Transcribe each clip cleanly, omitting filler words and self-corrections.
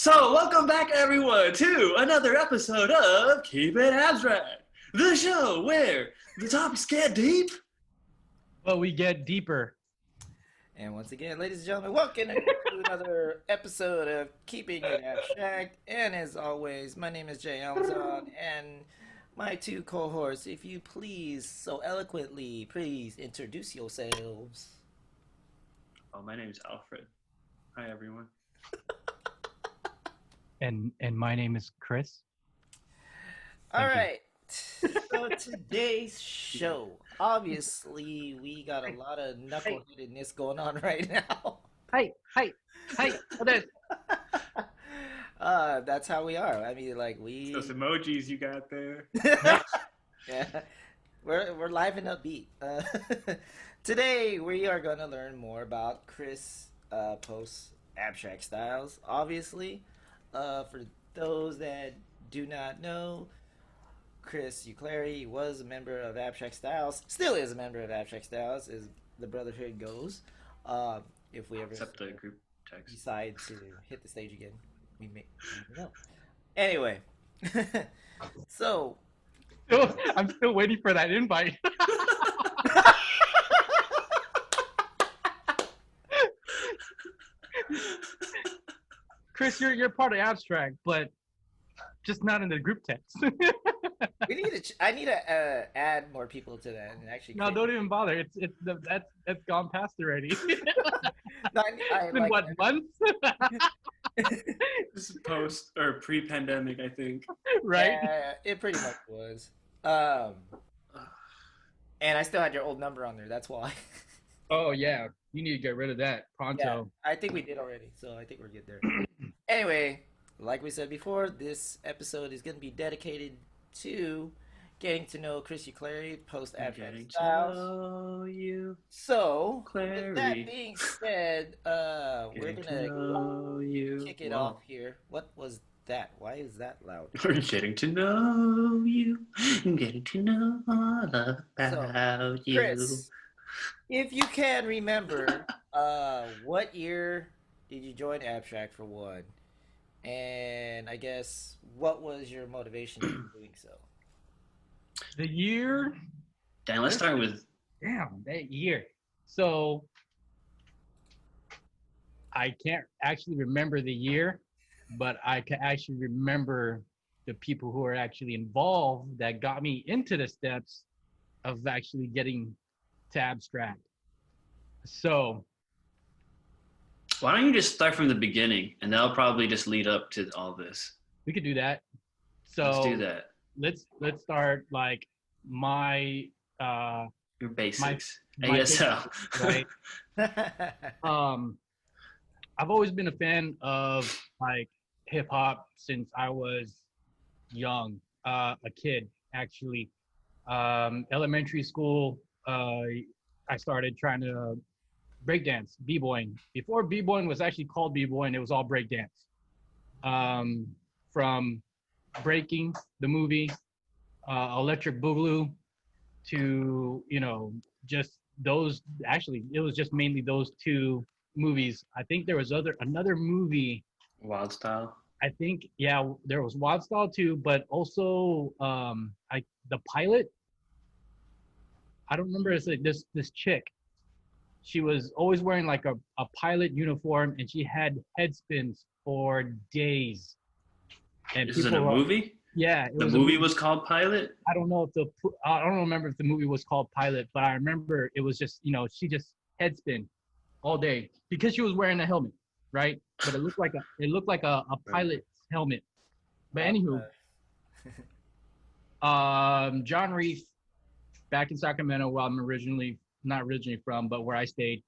So, welcome back, everyone, to another episode of Keep It Abstract, the show where the topics get deep. But we get deeper. And once again, ladies and gentlemen, welcome to another episode of Keeping It Abstract. And as always, my name is Jay Almazon, and my two cohorts, if you please, so eloquently, please introduce yourselves. Oh, my name is Alfred. Hi, everyone. And my name is Chris. All right. So today's show, obviously, we got a lot of knuckleheadedness going on right now. Hi. That's how we are. I mean, like we. Those emojis you got there. Yeah, we're live and upbeat. Today we are going to learn more about Chris Post's abstract styles. Obviously, for those that do not know, Chris Euclary was a member of Abstract Styles, still is a member of Abstract Styles, as the Brotherhood goes. If we ever Except the group text. decide to hit the stage again, we may never know. Anyway, so I'm still waiting for that invite. Chris, you're part of Abstract, but just not in the group text. we need to. I need to add more people to that and actually. No, don't even bother. That's gone past already. No, It's been what, months? This is post or pre-pandemic, I think. Right? Yeah, it pretty much was. And I still had your old number on there. That's why. Oh yeah, you need to get rid of that pronto. Yeah, I think we did already, so I think we're good there. Anyway, like we said before, this episode is going to be dedicated to getting to know Chris Euclary, post abstract styles. Know you, So, Clary. with that being said, we're going to kick it off here. What was that? Why is that loud? We're getting to know you, getting to know all about you. Chris, if you can remember, what year did you join Abstract for one? And I guess, what was your motivation in doing so? The year. Dan, let's start with. Damn, that year. So I can't actually remember the year, but I can actually remember the people who are actually involved that got me into the steps of actually getting to Abstract. So Why don't you just start from the beginning, and that'll probably just lead up to all this. we could do that. So Let's do that. Let's start like my Your basics. my ASL. right. I've always been a fan of like hip hop since I was young, a kid actually. Elementary school, I started trying to breakdance, b-boying. Before b-boying was actually called b-boying, it was all breakdance. From Breaking, the movie, Electric Boogaloo, to, just those, actually, it was just mainly those two movies. I think there was another movie. Wild Style. I think, yeah, there was Wild Style too, but also the pilot. I don't remember. It's like this chick. She was always wearing like a pilot uniform, and she had head spins for days. And This is in a movie? Yeah. The movie was called Pilot? I don't know I don't remember if the movie was called Pilot, but I remember it was just, she just head spin all day because she was wearing a helmet, right? But it looked like a pilot's helmet. But anywho, John Reef, back in Sacramento, where I'm not originally from, but where I stayed,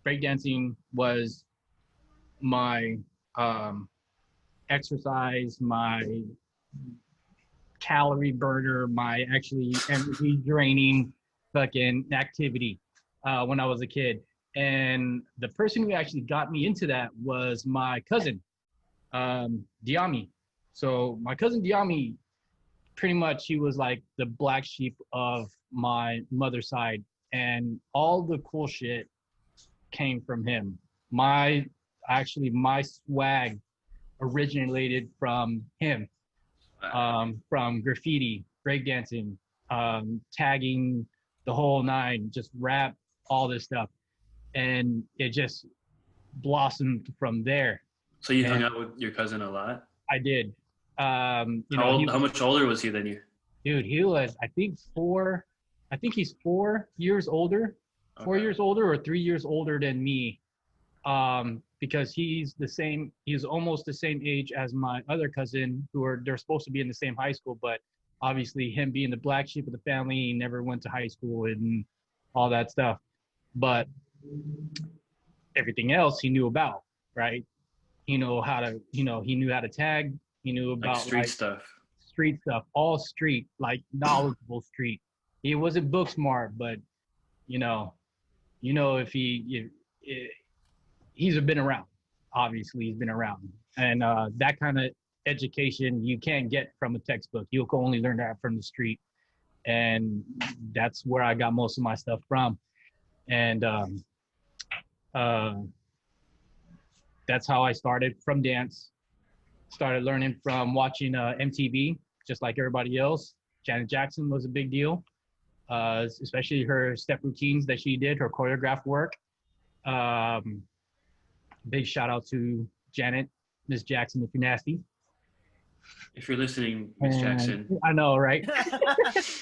breakdancing was my exercise, my calorie burner, my actually energy draining fucking activity when I was a kid. And the person who actually got me into that was my cousin, Diami. So my cousin Diami, pretty much he was like the black sheep of my mother's side, and all the cool shit came from him. actually my swag originated from him, from graffiti, breakdancing, tagging, the whole nine, just rap, all this stuff, and it just blossomed from there. So you hung And out with your cousin a lot? I did. You How know, he old? How was, much older was he than you? dude, he was, I think four, I think he's 4 years older, four Okay. years older or 3 years older than me. Because he's almost the same age as my other cousin, they're supposed to be in the same high school, but obviously him being the black sheep of the family, he never went to high school and all that stuff. But everything else he knew about, right? He knew how to tag. He knew Like about street stuff. street stuff, all street, like knowledgeable street. He wasn't book smart, but you know, if he's been around. Obviously, he's been around, and that kind of education you can't get from a textbook. You can only learn that from the street, and that's where I got most of my stuff from. And uh, that's how I started from dance. Started learning from watching MTV, just like everybody else. Janet Jackson was a big deal, especially her step routines that she did, her choreographed work. Um, Big shout out to Janet, Miss Jackson, if you're nasty. If you're listening, Miss And Jackson, I know, right?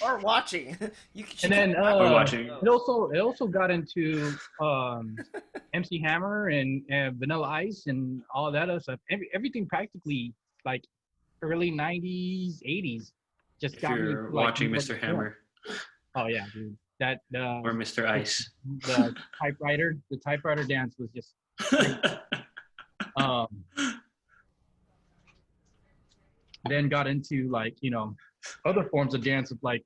Or watching. You can, And then or watching. it also got into MC Hammer and Vanilla Ice and all that other stuff. Everything practically like early '90s, '80s just If got me you're into, like, watching Mr. Hammer Oh yeah, dude. That or Mr. Ice. the typewriter dance was just um then got into, like, other forms of dance, of like,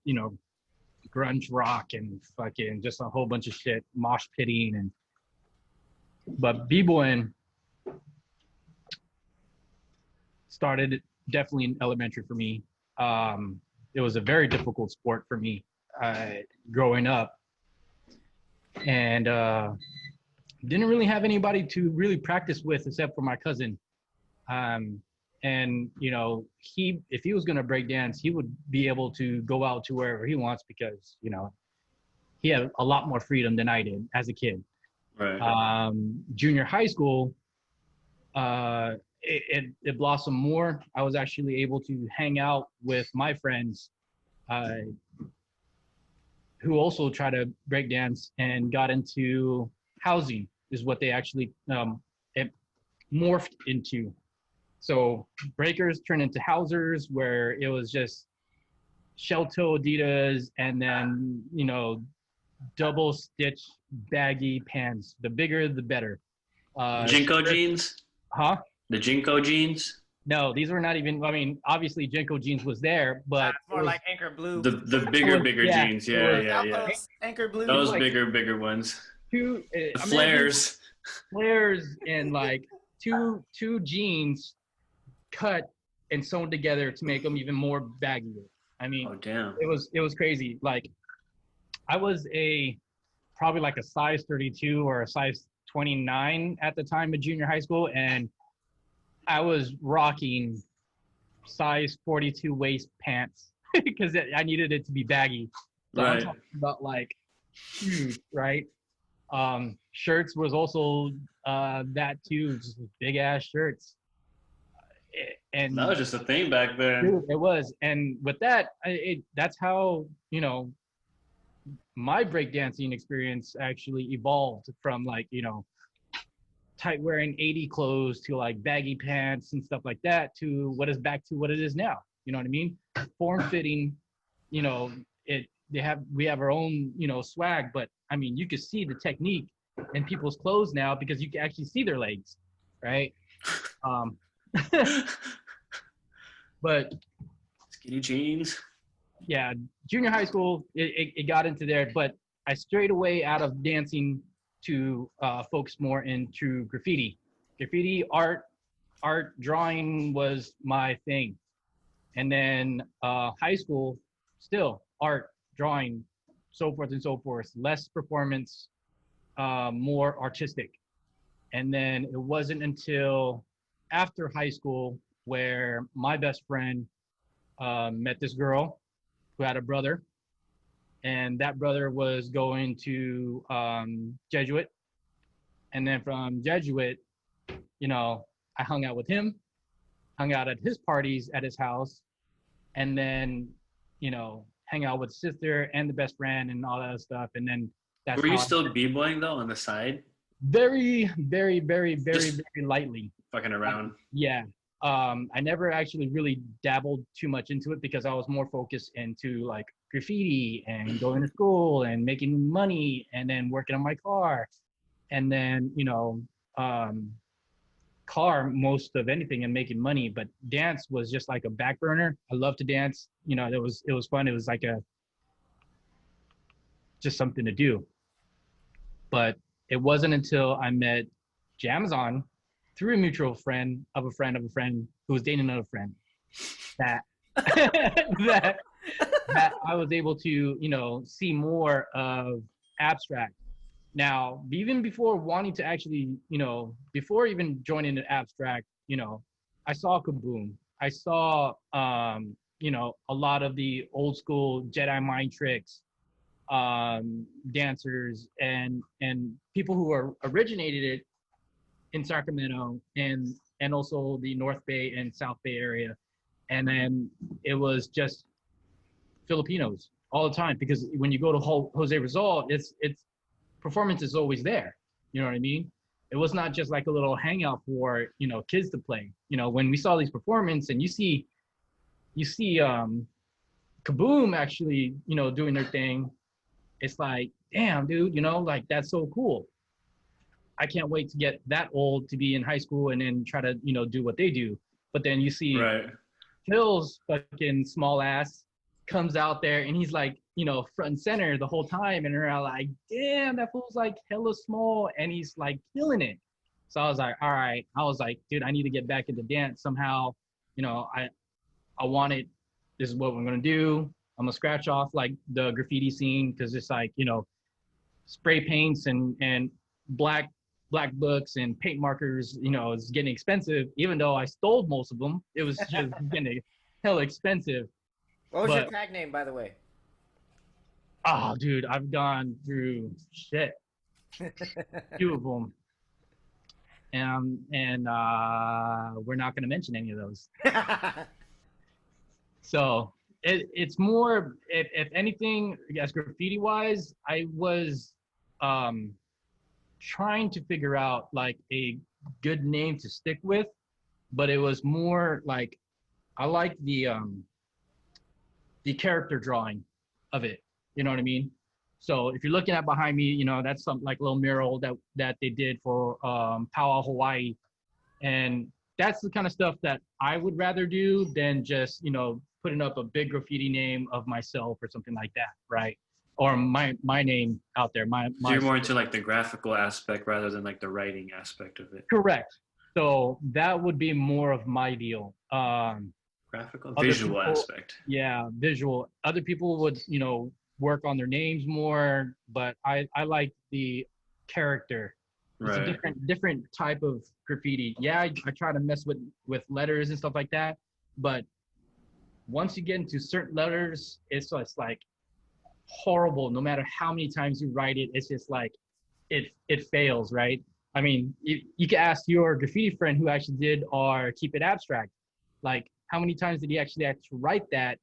grunge rock and fucking just a whole bunch of shit, mosh pitting. But b-boying started definitely in elementary for me. It was a very difficult sport for me growing up, and didn't really have anybody to really practice with except for my cousin. And if he was going to break dance, he would be able to go out to wherever he wants, because he had a lot more freedom than I did as a kid. Right. Junior high school, it blossomed more. I was actually able to hang out with my friends who also try to break dance and got into housing, is what they actually it morphed into. So breakers turned into housers, where it was just shell toe Adidas and then double stitch baggy pants. The bigger the better. Jinko jeans? Huh? The Jinko jeans? No, these were not even. I mean, obviously Jinko jeans was there, but more like Anchor Blue. The bigger jeans. Yeah. Anchor Blue. Those like bigger ones. Two Flares. Flares and like two jeans cut and sewn together to make them even more baggier. I mean, Oh damn. it was crazy. Like, I was probably like a size 32 or a size 29 at the time of junior high school, and I was rocking size 42 waist pants because I needed it to be baggy. So Right. I'm talking about like shoes, right? Shirts was also that too, just big ass shirts. And That was just a thing back then. dude, it was. And with that, that's how my breakdancing experience actually evolved from, like, tight wearing 80 clothes to like baggy pants and stuff like that, to what it is now. You know what I mean? Form fitting, we have our own, swag, but I mean, you can see the technique in people's clothes now because you can actually see their legs, right? But Skinny jeans. yeah, junior high school, it got into there, but I strayed away out of dancing to focus more into graffiti. Graffiti, art, drawing was my thing. And then high school, still art, drawing, so forth and so forth. Less performance, more artistic. And then it wasn't until after high school where my best friend met this girl who had a brother, and that brother was going to Jesuit. And then from Jesuit, I hung out with him, hung out at his parties at his house, and then, hang out with sister and the best friend and all that stuff. And then that's Were you how still b-boying though on the side? very, very, very, very, Just very lightly. fucking around. Yeah. I never actually really dabbled too much into it because I was more focused into like graffiti and going to school and making money and then working on my car. And then, car most of anything and making money, but dance was just like a back burner. I love to dance. It was fun. It was like just something to do. But it wasn't until I met Jamazon through a mutual friend of a friend of a friend who was dating another friend that that I was able to, see more of abstract. Now, even before wanting to actually, before even joining the abstract, I saw Kaboom. I saw, a lot of the old school Jedi mind tricks, dancers and people who originated it in Sacramento and also the North Bay and South Bay area. And then it was just Filipinos all the time, because when you go to Jose Rizal, it's performance is always there. You know what I mean? It was not just like a little hangout for, kids to play. When we saw these performances and you see Kaboom actually, doing their thing, it's like, damn, dude, like that's so cool. I can't wait to get that old to be in high school and then try to, do what they do. But then you see Phil's fucking small ass comes out there and he's like, front and center the whole time. And they're all like, damn, that fool's like hella small and he's like killing it. So I was like, all right. I was like, dude, I need to get back into dance somehow. I want it. This is what we're going to do. I'm going to scratch off like the graffiti scene because it's like, spray paints and black books and paint markers, is getting expensive. Even though I stole most of them, it was just getting hella expensive. What was your tag name, by the way? Oh, dude, I've gone through shit. Few of them. And we're not going to mention any of those. So it's more, if anything, as graffiti wise, I was trying to figure out like a good name to stick with, but it was more like I like the character drawing of it. You know what I mean? So if you're looking at behind me, that's some like little mural that they did for Powwow Hawaii, and that's the kind of stuff that I would rather do than just putting up a big graffiti name of myself or something like that, right? Or my name out there. So you're more into like the graphical aspect rather than like the writing aspect of it. Correct. So that would be more of my deal. Graphical, visual aspect. Yeah, visual. Other people would, work on their names more, but I like the character. It's a different type of graffiti. Yeah, I try to mess with letters and stuff like that, but once you get into certain letters, it's like horrible. No matter how many times you write it, it's just like it fails, right? I mean, you can ask your graffiti friend who actually did our Keep It Abstract, like how many times did he actually write that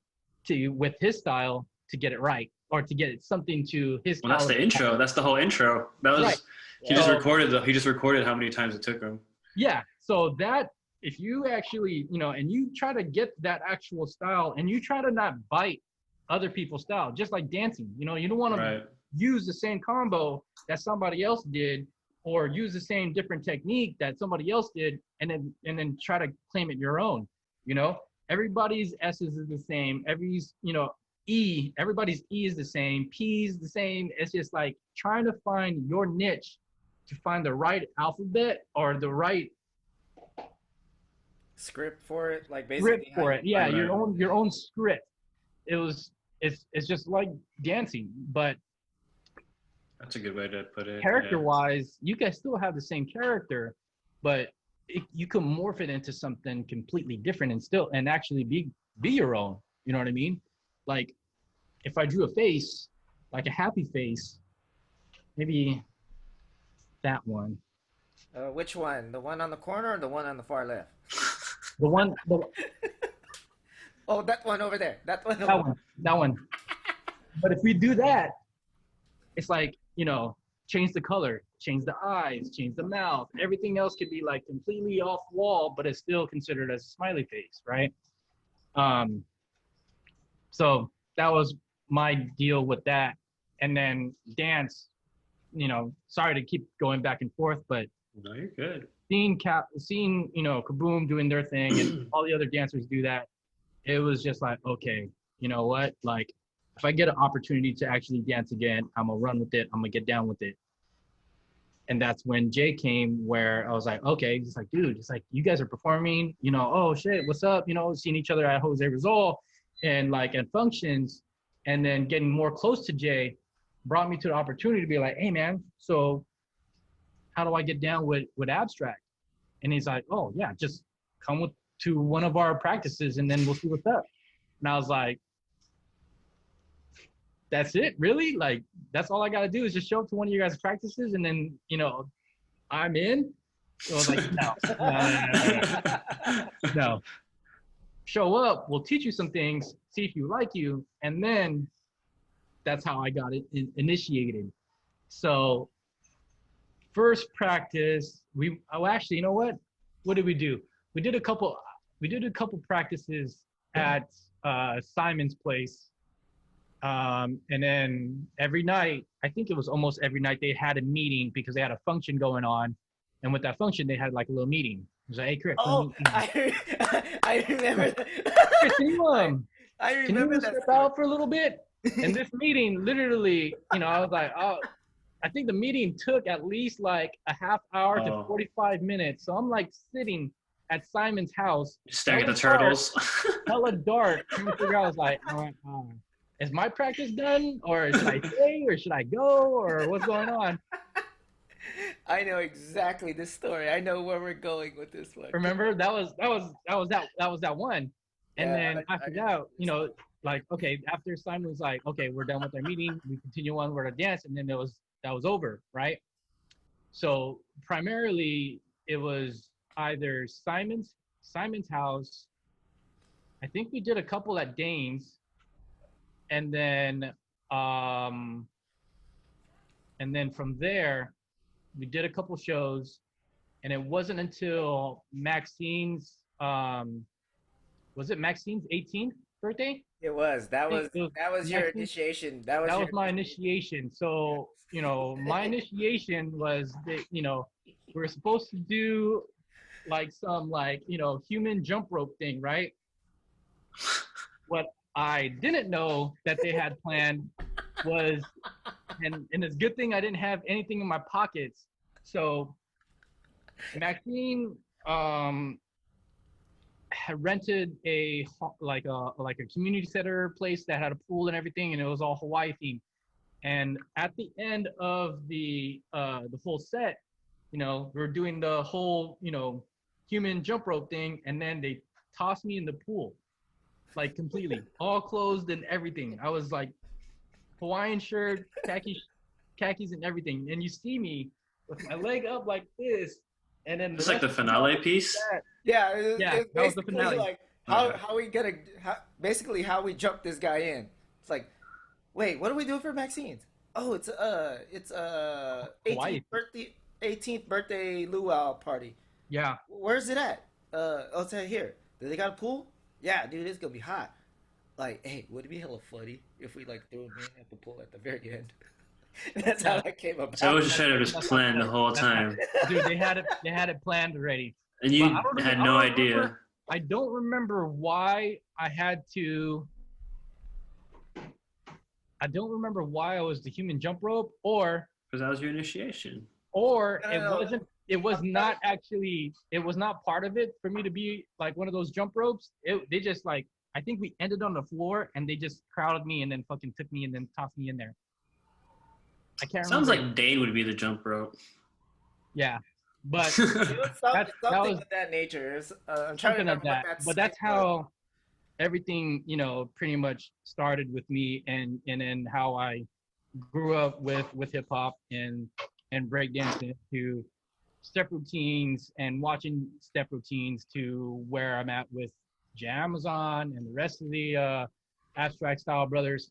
with his style to get it right, or to get something to his style. Well, that's the intro. That's the whole intro. That was right. He just recorded how many times it took him. Yeah. So that, if you actually, and you try to get that actual style and you try to not bite other people's style, just like dancing, you don't want to use the same combo that somebody else did, or use the same different technique that somebody else did, and then try to claim it your own. Everybody's S's is the same. Everybody's E is the same. P is the same. It's just like trying to find your niche, to find the right alphabet or the right script for it, like basically script for it. Yeah, your own script. It's just like dancing, but That's a good way to put it. Character-wise, you guys still have the same character, but you can morph it into something completely different and actually be your own. You know what I mean? Like, if I drew a face, like a happy face, maybe that one. Which one? The one on the corner or the one on the far left? The one. Oh, that one over there. That one. That one. But if we do that, it's like, change the color, change the eyes, change the mouth. Everything else could be like completely off wall, but it's still considered as a smiley face, right? So that was my deal with that. And then dance, sorry to keep going back and forth, but no, you're good. Seeing Kaboom doing their thing and all the other dancers do that, it was just like, okay, you know what? Like, if I get an opportunity to actually dance again, I'm gonna run with it. I'm gonna get down with it. And that's when Jay came, where I was like, okay, he's like, dude, it's like, you guys are performing, oh shit, what's up? Seeing each other at Jose Rizal and like at functions, and then getting more close to Jay brought me to the opportunity to be like, hey man, so how do I get down with abstract? And he's like, oh yeah, just come to one of our practices and then we'll see what's up. And I was like, that's it, really? Like, that's all I gotta do is just show up to one of you guys' practices and then, I'm in? So I was like, no. Show up, we'll teach you some things, see if you like you, and then that's how I got it initiated. So first practice, actually, you know what? What did we do? We did a couple practices at Simon's place. And then every night, I think it was almost every night, they had a meeting because they had a function going on. And with that function, they had like a little meeting. It was like, hey, Chris. Oh, I remember that. Chris, I remember that. Step out for a little bit? And this meeting, literally, I was like, oh, I think the meeting took at least like a half hour to 45 minutes. So I'm like sitting at Simon's house. Staring at the turtles. Hella dark. Trying to figure out, I was like, is my practice done? Or should I stay? Or should I go? Or what's going on? I know exactly this story. I know where we're going with this one. Remember, that was that one. And then after that, like, okay, after Simon was like, okay, we're done with our meeting, we continue on with our dance, and then that was over, right? So primarily it was either Simon's house. I think we did a couple at Dane's, and then from there we did a couple shows, and it wasn't until Maxine's was it Maxine's 18th birthday? It was. That was your initiation. That was my initiation. So, my initiation was that, we were supposed to do like some human jump rope thing, right? What I didn't know that they had planned was, and it's a good thing I didn't have anything in my pockets. So Maxine had rented a community center place that had a pool and everything, and it was all Hawaii themed. And at the end of the full set, we were doing the whole human jump rope thing, and then they tossed me in the pool, like completely, all closed and everything. I was like Hawaiian shirt, khakis and everything, and you see me with my leg up like this, and then it's like the finale piece. That was the finale. Like how we basically how we jump this guy in. It's like, wait, what are we doing for Maxine's? Oh, it's 18th birthday luau party. Yeah. Where's it at? It's right here. Do they got a pool? Yeah, dude, it's gonna be hot. Like, hey, would it be hella funny if we like threw him in at the pool at the very end? That's how that came about. So I was just trying to just plan the whole time. Dude, they had it planned already. And you had no idea. I don't remember why I was the human jump rope, or because that was your initiation. Or it was not part of it for me to be like one of those jump ropes. They just like, I think we ended on the floor and they just crowded me and then fucking took me and then tossed me in there. I can't Sounds remember. like Dane would be the jump rope. Yeah, but It was something that was of that nature. I'm trying to remember what that. But that's how everything, you know, pretty much started with me, and then how I grew up with hip hop and breakdancing, to step routines and watching step routines, to where I'm at with Amazon and the rest of the abstract style brothers,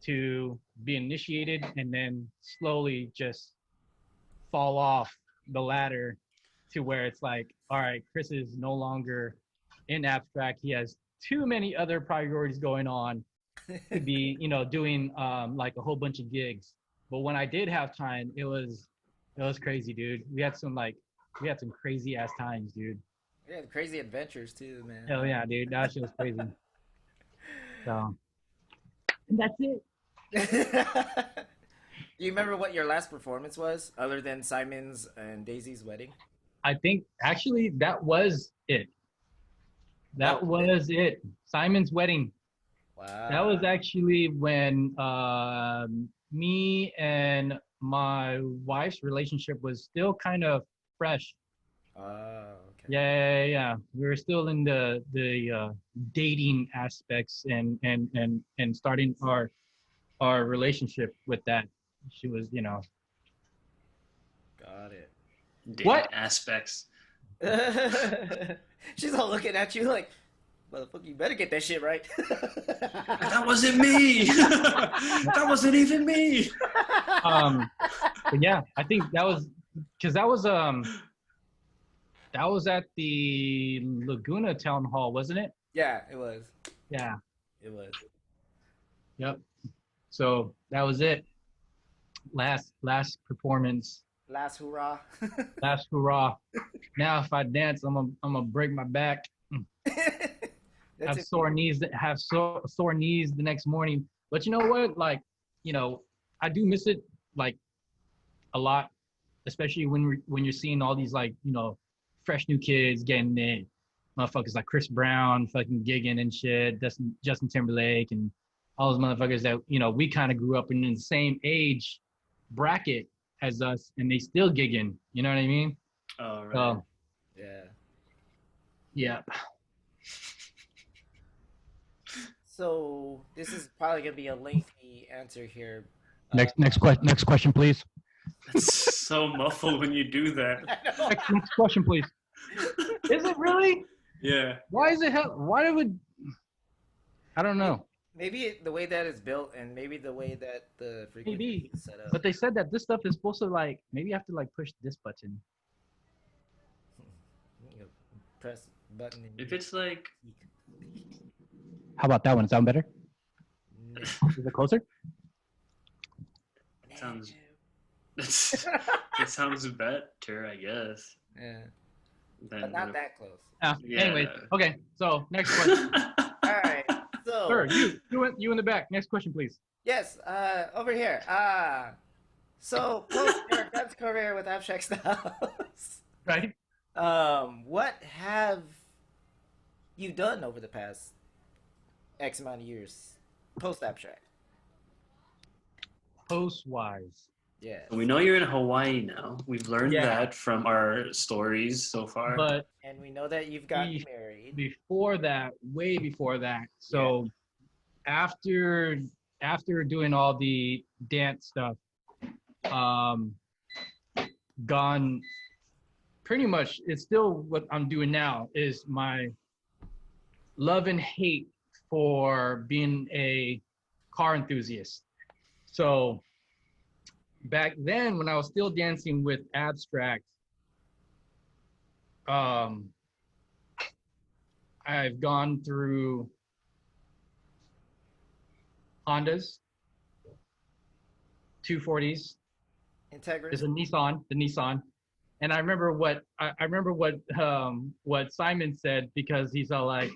to be initiated and then slowly just fall off the ladder to where it's like, all right, Chris is no longer in abstract. He has too many other priorities going on to be, you know, doing like a whole bunch of gigs. But when I did have time, it was crazy, dude. We had some crazy ass times, dude. Yeah, crazy adventures too, man. Hell yeah, dude. That shit was crazy. So, and that's it. Do you remember what your last performance was, other than Simon's and Daisy's wedding? I think actually that was it. That was it. Simon's wedding. Wow. That was actually when me and my wife's relationship was still kind of fresh. Oh, okay. Yeah. We were still in the dating aspects and starting our relationship with that. She was, you know. Got it. Dating what aspects? She's all looking at you like, motherfucker, you better get that shit right. That wasn't me. That wasn't even me. But yeah, I think that was because that was at the Laguna Town Hall, wasn't it? Yeah, it was. Yeah, it was. Yep. So that was it. Last performance. Last hurrah. Last hurrah. Now if I dance, I'm gonna break my back. Have sore knees the next morning. But you know what? Like, you know, I do miss it like a lot, especially when you're seeing all these, like, you know, fresh new kids getting in, motherfuckers like Chris Brown fucking gigging and shit, Justin Timberlake, and all those motherfuckers that, you know, we kind of grew up in the same age bracket as us, and they still gigging. You know what I mean? Oh, right. So, yeah. Yeah. So this is probably gonna be a lengthy answer here. Next question, please. It's so muffled when you do that. Next question, please. Is it really? Yeah. Why is it? Why would? I don't know. Maybe the way that it's built, and maybe the way that the frequency is set up. But they said that this stuff is supposed to, like, maybe you have to like push this button. You press button. If it's like. How about that one? Is that one better? No. Is it closer? It sounds better, I guess. Yeah. But not that close. Yeah. Anyways, okay. So next question. All right. So. Sir, you in the back. Next question, please. Yes. Over here. So post your dance career with Abstract Styles. Right. What have you done over the past X amount of years post Abstract? Post-wise. Yeah. We know you're in Hawaii now. We've learned that from our stories so far. And we know that you've gotten married. Before that, way before that. So after doing all the dance stuff, gone pretty much, it's still what I'm doing now, is my love and hate for being a car enthusiast. So back then, when I was still dancing with Abstract, I've gone through Hondas, 240s. Integrity. There's a Nissan, the Nissan. And I remember what Simon said, because he's all like,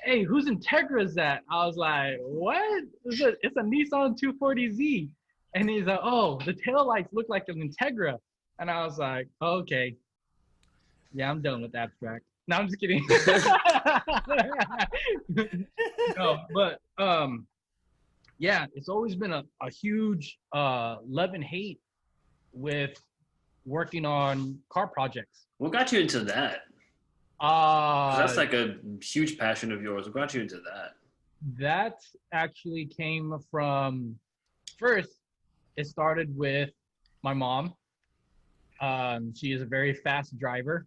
"Hey, whose Integra is that?" I was like, "What? It's a Nissan 240Z." And he's like, "Oh, the taillights look like an Integra." And I was like, oh, "Okay. Yeah, I'm done with Abstract." No, I'm just kidding. No, but Yeah, it's always been a huge love and hate with working on car projects. What got you into that? Because that's Uh, like a huge passion of yours. What got you into that? that actually came from first, it started with my mom. She is a very fast driver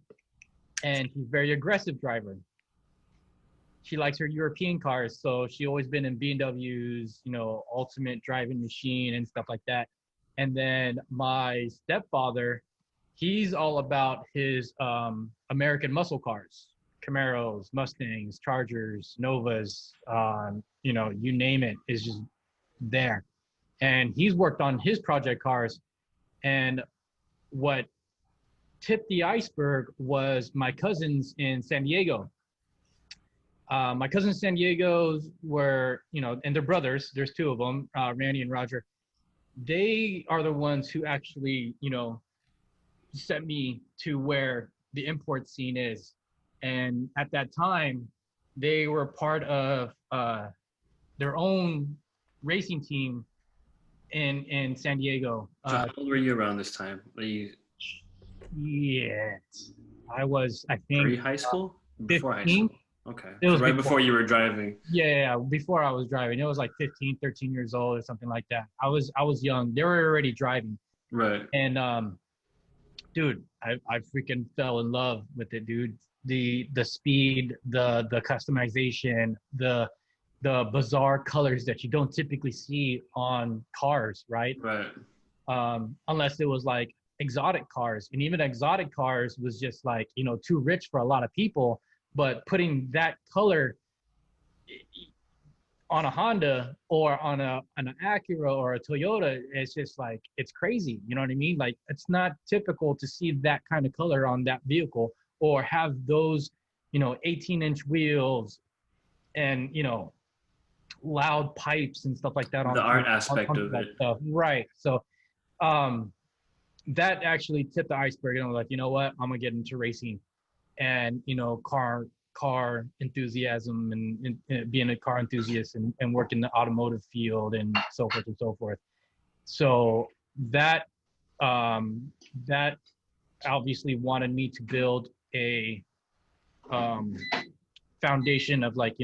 and she's a very aggressive driver. She likes her European cars, so she always been in BMWs, ultimate driving machine and stuff like that. And then my stepfather, he's all about his American muscle cars, Camaros, Mustangs, Chargers, Novas, you name it, is just there. And he's worked on his project cars. And what tipped the iceberg was my cousins in San Diego. My cousins in San Diego were, and they're brothers. There's two of them, Randy and Roger. They are the ones who actually, sent me to where the import scene is. And at that time, they were part of their own racing team in San Diego. So how old were you around this time? Yeah, I was, I think, pre-high school? Before 15? high school? Okay. It was right before you were driving. Yeah, before I was driving. It was like 15, 13 years old or something like that. I was young. They were already driving. Right. And dude, I freaking fell in love with it, dude. The speed, the customization, the bizarre colors that you don't typically see on cars, right? Right. Unless it was like exotic cars. And even exotic cars was just like, too rich for a lot of people. But putting that color on a Honda or on an Acura or a Toyota, it's just like, it's crazy. You know what I mean? Like, it's not typical to see that kind of color on that vehicle or have those, 18-inch wheels and, loud pipes and stuff like that. The art aspect of it. Stuff. Right. So that actually tipped the iceberg. And I was like, you know what? I'm going to get into racing. And car enthusiasm and being a car enthusiast and work in the automotive field and so forth and so forth. So that obviously wanted me to build a foundation of like,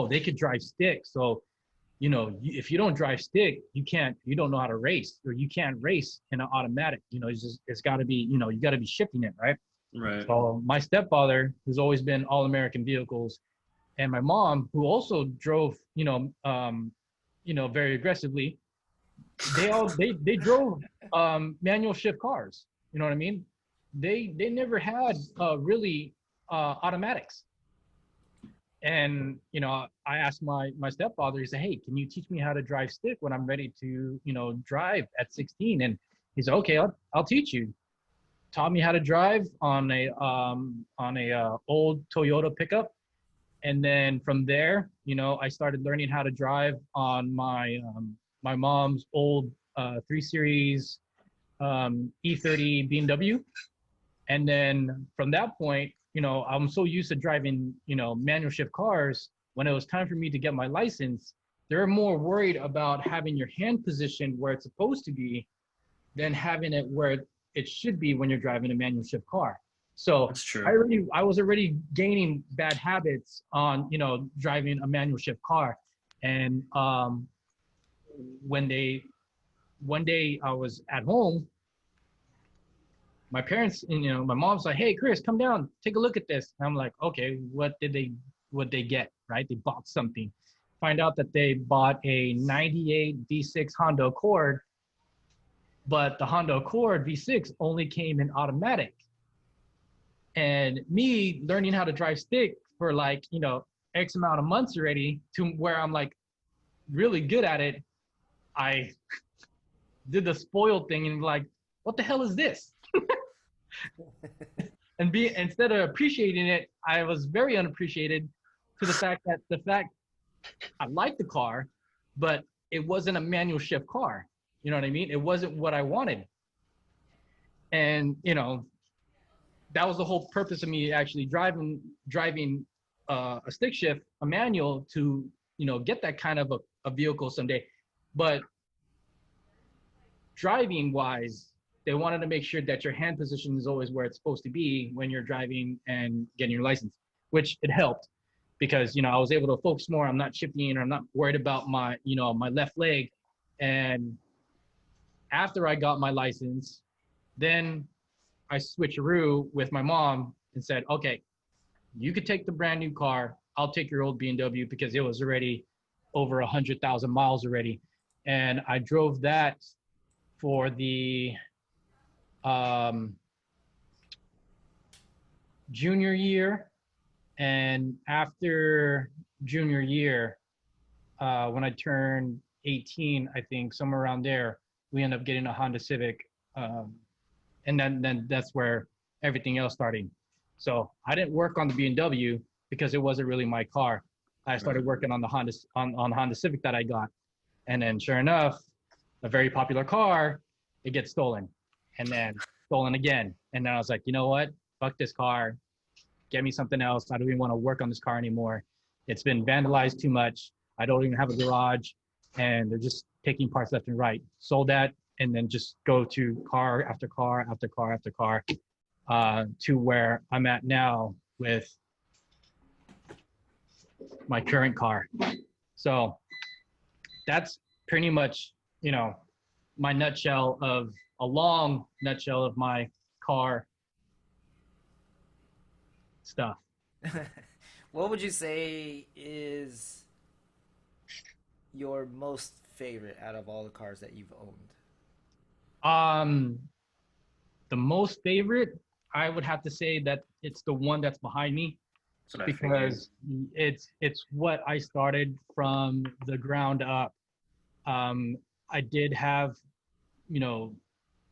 they could drive stick. So, if you don't drive stick, you don't know how to race, or you can't race in an automatic. It's got to be, you got to be shifting it, right? Right. So my stepfather, who's always been all American vehicles, and my mom, who also drove, very aggressively, they drove manual shift cars. You know what I mean? They never had really automatics. And I asked my stepfather. He said, "Hey, can you teach me how to drive stick when I'm ready to drive at 16?" And he said, "Okay, I'll teach you." Taught me how to drive on a old Toyota pickup, and then from there, I started learning how to drive on my my mom's old 3 Series E30 BMW, and then from that point, I'm so used to driving manual shift cars. When it was time for me to get my license, they're more worried about having your hand positioned where it's supposed to be than having it where it should be when you're driving a manual shift car. So that's true. I was already gaining bad habits on, driving a manual shift car. And one day I was at home, my parents, my mom's like, "Hey, Chris, come down, take a look at this." And I'm like, okay, what they get, right? They bought something. Find out that they bought a 98 V6 Honda Accord, but the Honda Accord V6 only came in automatic. And me learning how to drive stick for like, X amount of months already to where I'm like really good at it, I did the spoiled thing and like, what the hell is this? And instead of appreciating it, I was very unappreciated to the fact that I liked the car, but it wasn't a manual shift car. You know what I mean? It wasn't what I wanted. And, that was the whole purpose of me actually driving a stick shift, a manual, to, get that kind of a vehicle someday. But driving wise, they wanted to make sure that your hand position is always where it's supposed to be when you're driving and getting your license, which it helped because, you know, I was able to focus more. I'm not shifting, or I'm not worried about my, you know, my left leg. And after I got my license, then I switcheroo with my mom and said, okay, you could take the brand new car. I'll take your old BMW because it was already over 100,000 miles already. And I drove that for the junior year. And after junior year, when I turned 18, I think somewhere around there, we ended up getting a Honda Civic. And then that's where everything else started. So I didn't work on the BMW because it wasn't really my car. I started working on the Honda Honda Civic that I got. And then sure enough, a very popular car, it gets stolen and then stolen again. And then I was like, you know what? Fuck this car. Get me something else. I don't even want to work on this car anymore. It's been vandalized too much. I don't even have a garage and they're just taking parts left and right. Sold that and then just go to car after car after car after car to where I'm at now with my current car. So that's pretty much, you know, my long nutshell of my car stuff. What would you say is your most favorite out of all the cars that you've owned? The most favorite, I would have to say that it's the one that's behind me, because it's what I started from the ground up. I did have, you know,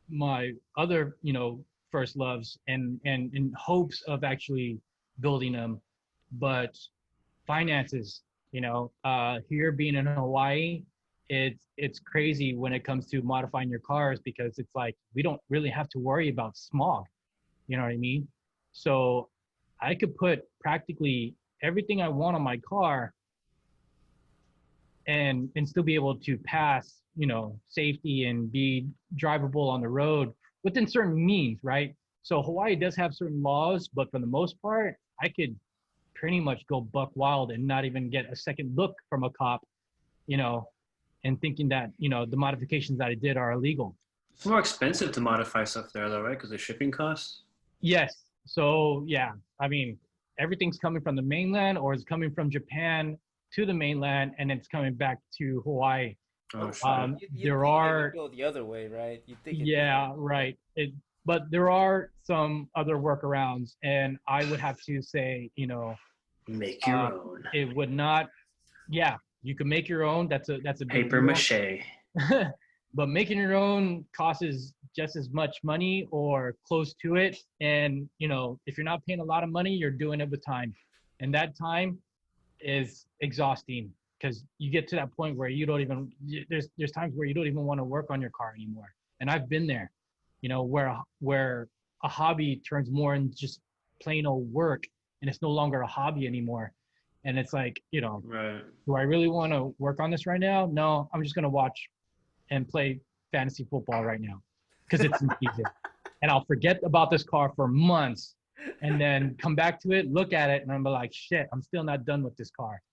my other, you know, first loves and in hopes of actually building them, but finances, you know, here being in Hawaii, it's crazy when it comes to modifying your cars, because it's like we don't really have to worry about smog, you know what I mean? So I could put practically everything I want on my car and still be able to pass, you know, safety and be drivable on the road within certain means, right? So Hawaii does have certain laws, but for the most part, I could pretty much go buck wild and not even get a second look from a cop, you know, and thinking that, you know, the modifications that I did are illegal. It's more expensive to modify stuff there though, right? Because of shipping costs? Yes. So yeah, I mean, everything's coming from the mainland or it's coming from Japan to the mainland and it's coming back to Hawaii. Oh, sure. There are go the other way, right? You think right. But there are some other workarounds, and I would have to say, you know, make your own. It would not. Yeah, you can make your own. That's a paper mache. But making your own costs just as much money or close to it. And you know, if you're not paying a lot of money, you're doing it with time, and that time is exhausting because you get to that point where you don't even. There's times where you don't even want to work on your car anymore, and I've been there. You know, where a hobby turns more into just plain old work and it's no longer a hobby anymore. And it's like, you know, right. Do I really want to work on this right now? No, I'm just going to watch and play fantasy football right now because it's in season. And I'll forget about this car for months and then come back to it, look at it, and I'm like, shit, I'm still not done with this car.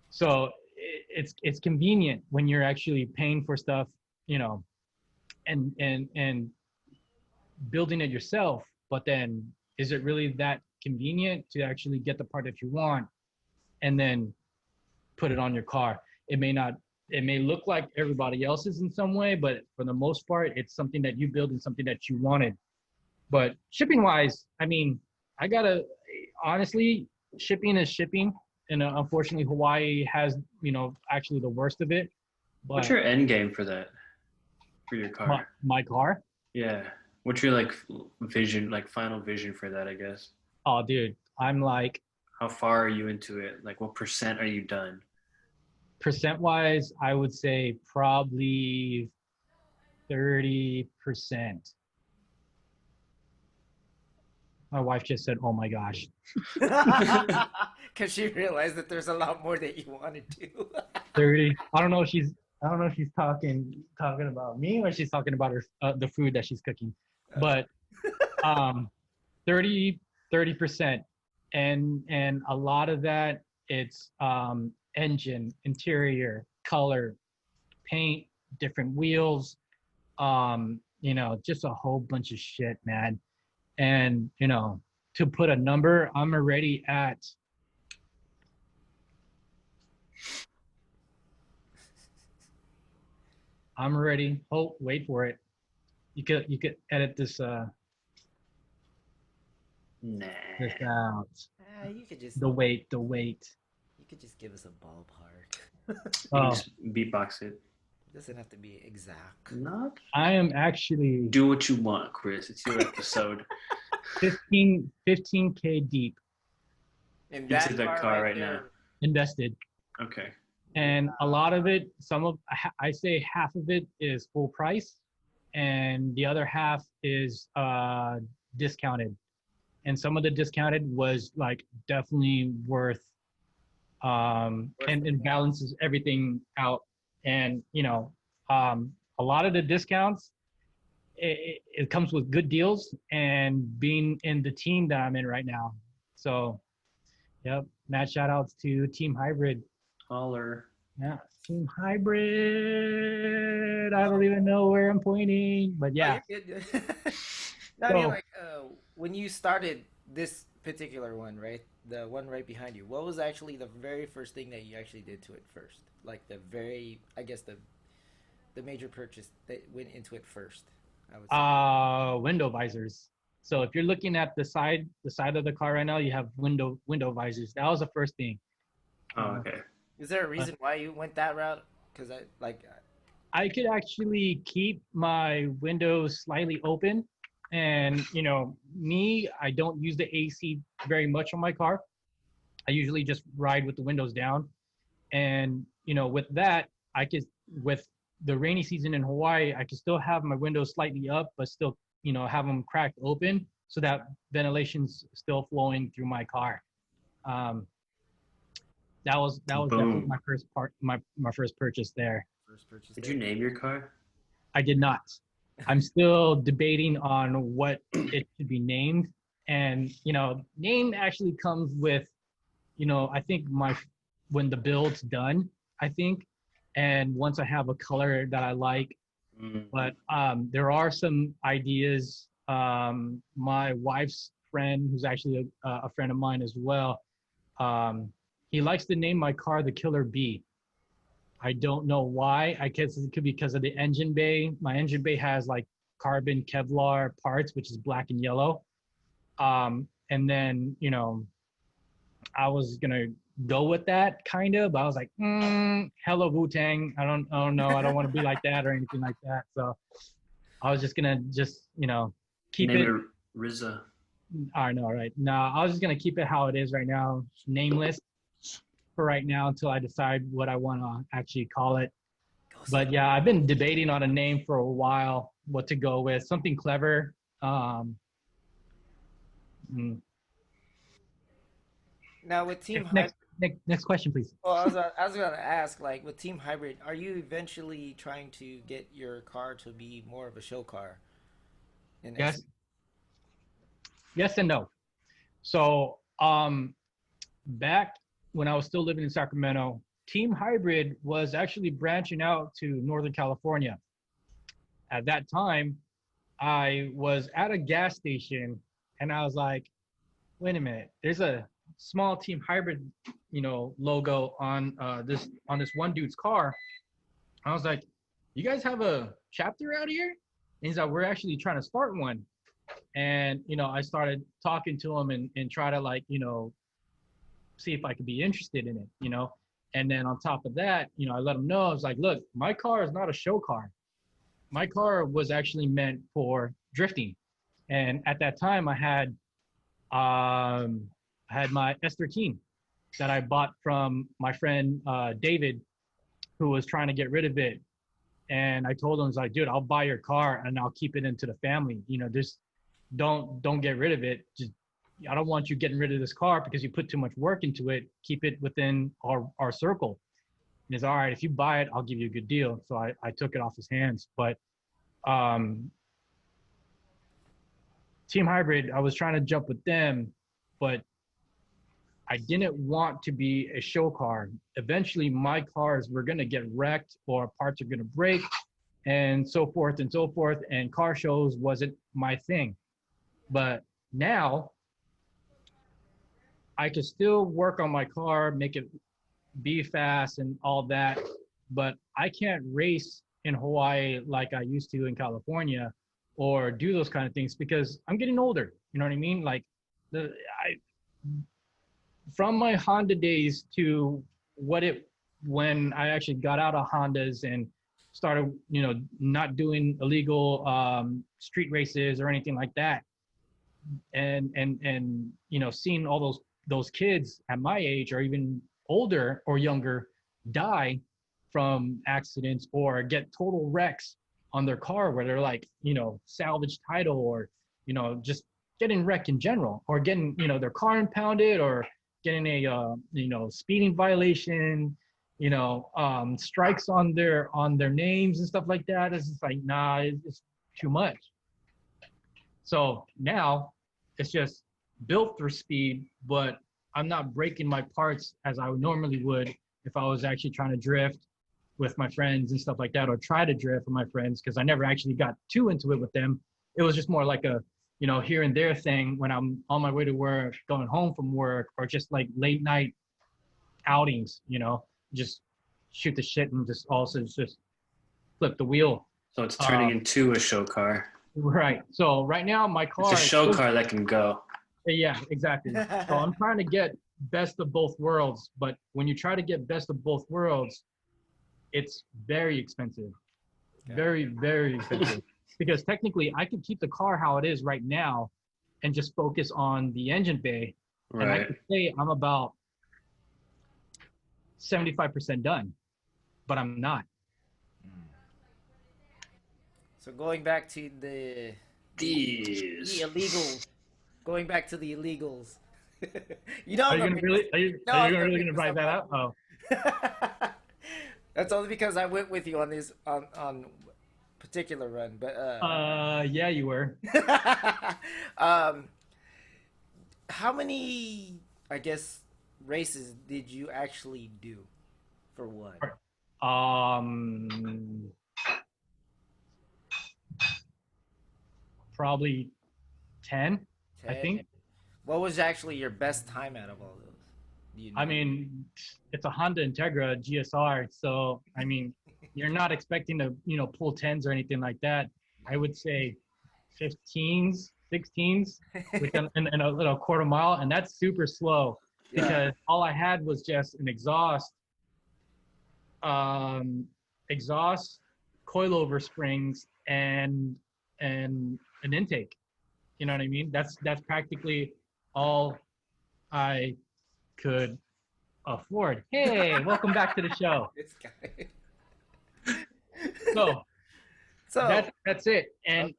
So it's convenient when you're actually paying for stuff, you know, and building it yourself, but then is it really that convenient to actually get the part that you want and then put it on your car? It may look like everybody else's in some way, but for the most part, it's something that you build and something that you wanted. But shipping wise, I mean, honestly, shipping is shipping. And unfortunately, Hawaii has, you know, actually the worst of it. But what's your end game for that? For your car? My car? Yeah. What's your like vision, like final vision for that, I guess? Oh, dude, I'm like. How far are you into it? Like what percent are you done? Percent wise, I would say probably 30%. My wife just said, oh my gosh. Because she realized that there's a lot more that you wanted to. 30. I don't know if I don't know if she's talking about me or she's talking about her the food that she's cooking. But 30%, and a lot of that it's engine, interior, color, paint, different wheels, just a whole bunch of shit, man. And to put a number, I'm already at wait for it. You could edit this this out. You could just the weight. You could just give us a ballpark. You can just beatbox it. It doesn't have to be exact. Not. I am actually Do what you want, Chris. It's your episode. 15K deep. Into the car right now. Invested. Okay. And a lot of it, I say half of it is full price, and the other half is discounted. And some of the discounted was like definitely worth and balances everything out. And a lot of the discounts, it comes with good deals and being in the team that I'm in right now. So, yep, mad shout outs to Team Hybrid. Holler. Yeah, Team Hybrid. I don't even know where I'm pointing, but yeah. No, I mean, like, when you started this particular one, right? The one right behind you, what was actually the very first thing that you actually did to it first? Like the major purchase that went into it first, I would say. Window visors. So if you're looking at the side of the car right now, you have window visors. That was the first thing. Oh, okay. Is there a reason why you went that route? Because I could actually keep my windows slightly open, and me, I don't use the AC very much on my car. I usually just ride with the windows down, and with that, with the rainy season in Hawaii, I can still have my windows slightly up, but still have them cracked open so that ventilation's still flowing through my car. That was definitely my first purchase there. Did you name your car? I did not. I'm still debating on what it should be named, and name actually comes with, I think when the build's done, I think, and once I have a color that I like. But there are some ideas. My wife's friend, who's actually a friend of mine as well, he likes to name my car the Killer Bee. I don't know why. I guess it could be because of the engine bay. My engine bay has like carbon Kevlar parts, which is black and yellow. And then, I was gonna go with that kind of, but I was like, hello Wu-Tang. I don't know. I don't want to be like that or anything like that. So I was just gonna keep Name it RZA. I know, right? No, I was just gonna keep it how it is right now, nameless for right now until I decide what I want to actually call it. But yeah, I've been debating on a name for a while, what to go with, something clever. Now with Team Hybrid, next question, please. Well, I was going to ask, like with Team Hybrid, are you eventually trying to get your car to be more of a show car? Yes. Yes and no. So back when I was still living in Sacramento, Team Hybrid was actually branching out to Northern California. At that time, I was at a gas station and I was like, wait a minute, there's a small Team Hybrid, logo on this one dude's car. I was like, you guys have a chapter out here? And he's like, we're actually trying to start one. And, I started talking to him and try to see if I could be interested in it, And then on top of that, I let him know, I was like, look, my car is not a show car. My car was actually meant for drifting. And at that time I had my S13 that I bought from my friend, David, who was trying to get rid of it. And I told him, I was like, dude, I'll buy your car and I'll keep it into the family. Just don't get rid of it. Just, I don't want you getting rid of this car because you put too much work into it. Keep it within our circle. he's all right, if you buy it, I'll give you a good deal. So I took it off his hands. But Team Hybrid, I was trying to jump with them, but I didn't want to be a show car. Eventually, my cars were going to get wrecked or parts are going to break and so forth and so forth. And car shows wasn't my thing. But now I could still work on my car, make it be fast and all that. But I can't race in Hawaii like I used to in California or do those kind of things because I'm getting older. You know what I mean? Like from my Honda days to when I actually got out of Hondas and started, not doing illegal street races or anything like that. And seeing all those kids at my age or even older or younger die from accidents or get total wrecks on their car where they're like, salvage title or, just getting wrecked in general or getting, their car impounded or getting a, speeding violation, strikes on their names and stuff like that. It's just like, nah, it's too much. So now it's just built for speed, but I'm not breaking my parts as I normally would if I was actually trying to drift with my friends and stuff like that, or try to drift with my friends, because I never actually got too into it with them. It was just more like a, here and there thing when I'm on my way to work, going home from work, or just like late night outings, just shoot the shit and just also just flip the wheel. So it's turning into a show car. Right. So right now my car it's a show car that can go. Yeah, exactly. So I'm trying to get best of both worlds, but when you try to get best of both worlds, it's very expensive. Very, very expensive. Because technically I could keep the car how it is right now and just focus on the engine bay. Right. And I could say I'm about 75% done, but I'm not. So going back to the illegals, going back to the illegals. Are you really gonna write that out? Oh. That's only because I went with you on this on particular run, but yeah, you were. How many, I guess, races did you actually do for one? Probably 10, I think. What was actually your best time out of all those? I mean, it's a Honda Integra GSR, so I mean, you're not expecting to, pull 10s or anything like that. I would say 15s, 16s within in a little quarter mile, and that's super slow because all I had was just an exhaust, coilover springs, and an intake. You know what I mean? That's practically all I could afford. Hey, welcome back to the show. This guy. So that's it. And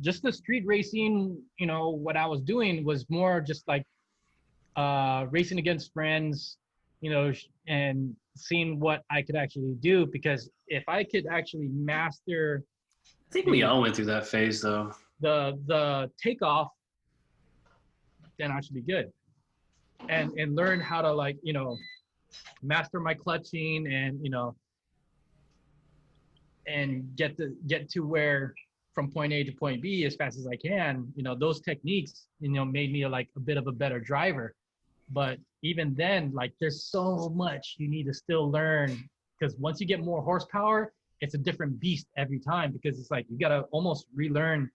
just the street racing, what I was doing was more just like racing against friends, and seeing what I could actually do, because if I could actually master, I think we all went through that phase though. The takeoff, then I should be good. And learn how to master my clutching and and get to where from point A to point B as fast as I can. Those techniques made me a bit of a better driver. But even then, there's so much you need to still learn, because once you get more horsepower, it's a different beast every time, because it's you got to almost relearn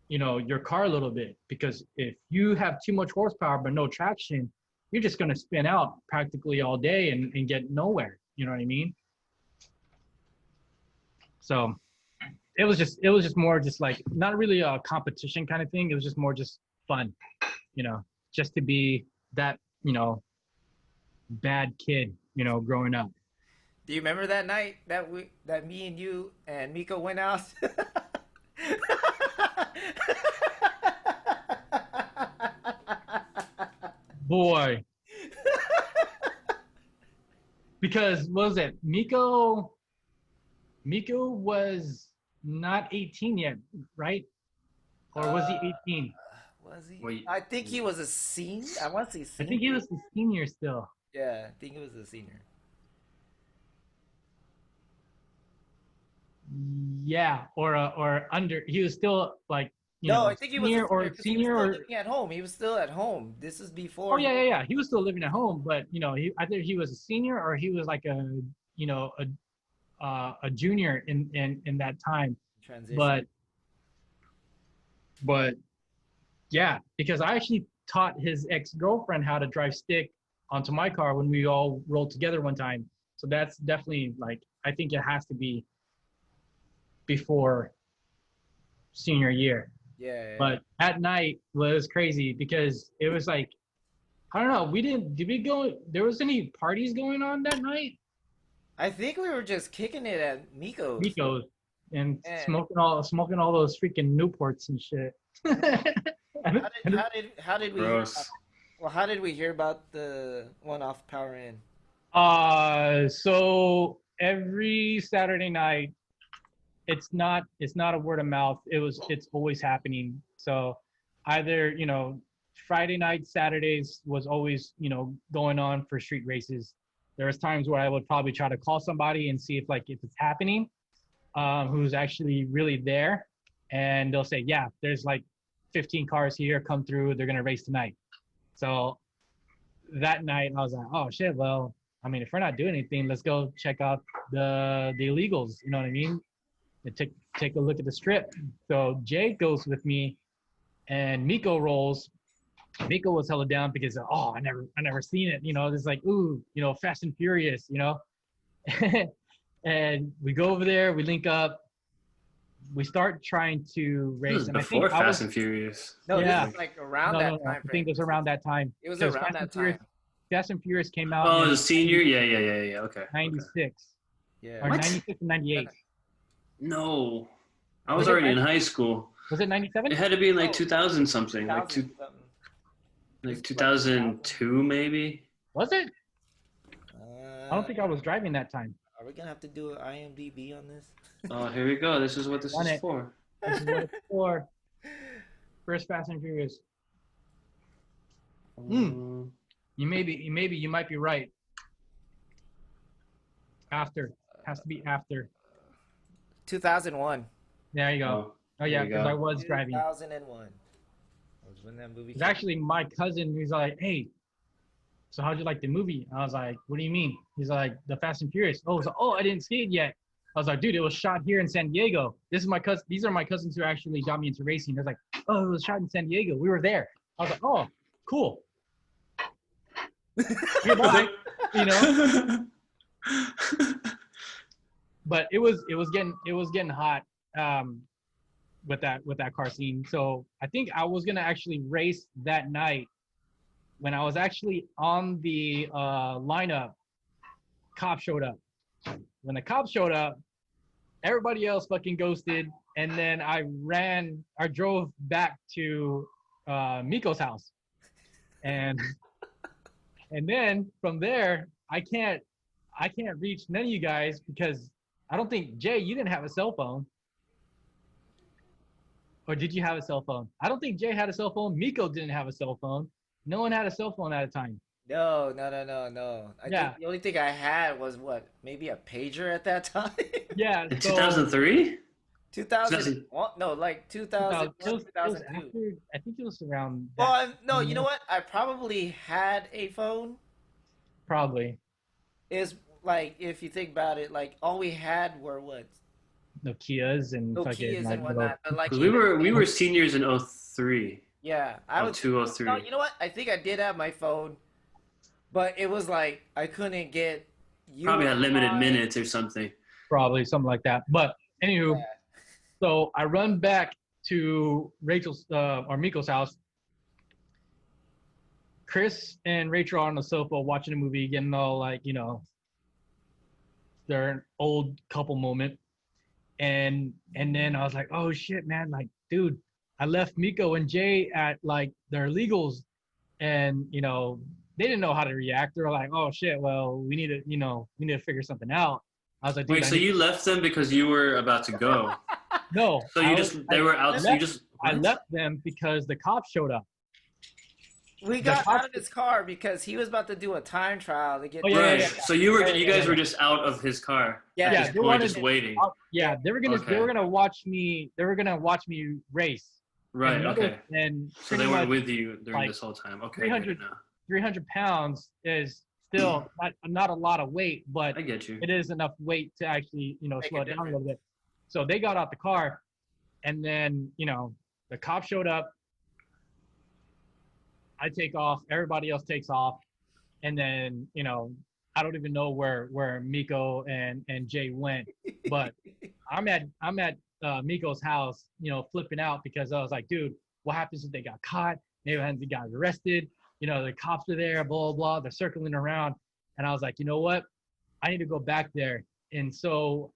your car a little bit, because if you have too much horsepower but no traction, you're just going to spin out practically all day and get nowhere. You know what I mean? So it was just more just not really a competition kind of thing. It was just more just fun, just to be that, bad kid, growing up. Do you remember that night that me and you and Miko went out? Boy. because what was it? Miko was not 18 yet, right? Or was he 18? Was he? Wait. I think he was a senior. I want to say I senior. think he was a senior still. Yeah, I think he was a senior. Yeah, or under. He was still like No, I think he was a senior senior or because he was senior still or. living at home. He was still at home. This is before. Oh yeah. He was still living at home, but either he was a senior or he was like a junior in that time. Transition. But yeah, because I actually taught his ex-girlfriend how to drive stick onto my car when we all rolled together one time. So that's definitely like, I think it has to be before senior year. Yeah. But at night was crazy because it was like, I don't know, there was any parties going on that night? I think we were just kicking it at Miko's. And smoking all those freaking Newports and shit. How did we how did we hear about the one off Power In? So every Saturday night, it's not a word of mouth. It's always happening. So either, Friday night, Saturdays was always, going on for street races. There was times where I would probably try to call somebody and see if it's happening, who's actually really there. And they'll say, yeah, there's like 15 cars here, come through, they're going to race tonight. So that night I was like, oh shit, well, I mean, if we're not doing anything, let's go check out the illegals, you know what I mean? And take a look at the strip. So Jay goes with me and Miko rolls. Miko was hella down because I never seen it, it's like, ooh, Fast and Furious, and we go over there, we link up, we start trying to race. This is before Fast and Furious. No, yeah. This was like around that time frame. I think it was around that time. It was around that time. Fast and Furious came out. Oh, the senior? Yeah. Okay. 96. Yeah. Or 96 and 98. No. I was already in high school. Was it 97? It had to be in like 2000 something. Like 2002 maybe? Was it? I don't think I was driving that time. Are we gonna have to do an IMDb on this? Oh, here we go. This is what this is for. This is what it's for. First Fast and Furious. You might be right. After. Has to be after. 2001. There you go. Oh yeah, because I was driving. 2001. Was when that movie. It's actually my cousin who's like, hey, so how'd you like the movie? I was like, what do you mean? He's like, the Fast and Furious. Oh, I didn't see it yet. I was like, dude, it was shot here in San Diego. These are my cousins who actually got me into racing. They're like, oh, it was shot in San Diego. We were there. I was like, oh, cool. Goodbye. But it was getting hot with that car scene. So I think I was gonna actually race that night. When I was actually on the lineup, cop showed up. When the cop showed up, everybody else fucking ghosted, and then I drove back to Miko's house, and then from there I can't reach none of you guys because I don't think, Jay, you didn't have a cell phone. Or did you have a cell phone? I don't think Jay had a cell phone. Miko didn't have a cell phone. No one had a cell phone at a time. No. I think the only thing I had was maybe a pager at that time. Yeah. In 2003? 2000. No, like 2000. 2002. I think it was around. Well, no, you know what? I probably had a phone. Probably. Is like, if you think about it, like all we had were what? Nokias and whatnot. But like we were seniors in 03. Yeah, I was 2003. No, you know what? I think I did have my phone, but it was like I couldn't get. Probably had limited minutes or something. Probably something like that. But anywho, so I run back to Rachel's or Miko's house. Chris and Rachel are on the sofa watching a movie, getting all like, their old couple moment. And then I was like, oh shit, man, like, dude, I left Miko and Jay at like their illegals, and they didn't know how to react. They were like, "Oh shit, well, we need to, we need to figure something out." I was like, "Dude, Wait, so you left them because you were about to go? no." So they were out. So you just I what? left them because the cops showed up. We got out of his car because he was about to do a time trial to get. Oh, yeah, Right. yeah, yeah. So you guys were just out of his car. Yeah, At this point, just waiting. They were gonna watch me. They were gonna watch me race. Right. Okay. And so they weren't with you during this whole time. Okay. 300 pounds is still not a lot of weight, but I get you. it is enough weight to actually slow it down a little bit. So they got out the car, and then the cop showed up. I take off. Everybody else takes off, and then I don't even know where Miko and Jay went, but I'm at Miko's house, flipping out because I was like, dude, what happens if they got caught? Maybe they got arrested. The cops are there, blah, blah, blah. They're circling around. And I was like, you know what? I need to go back there. And so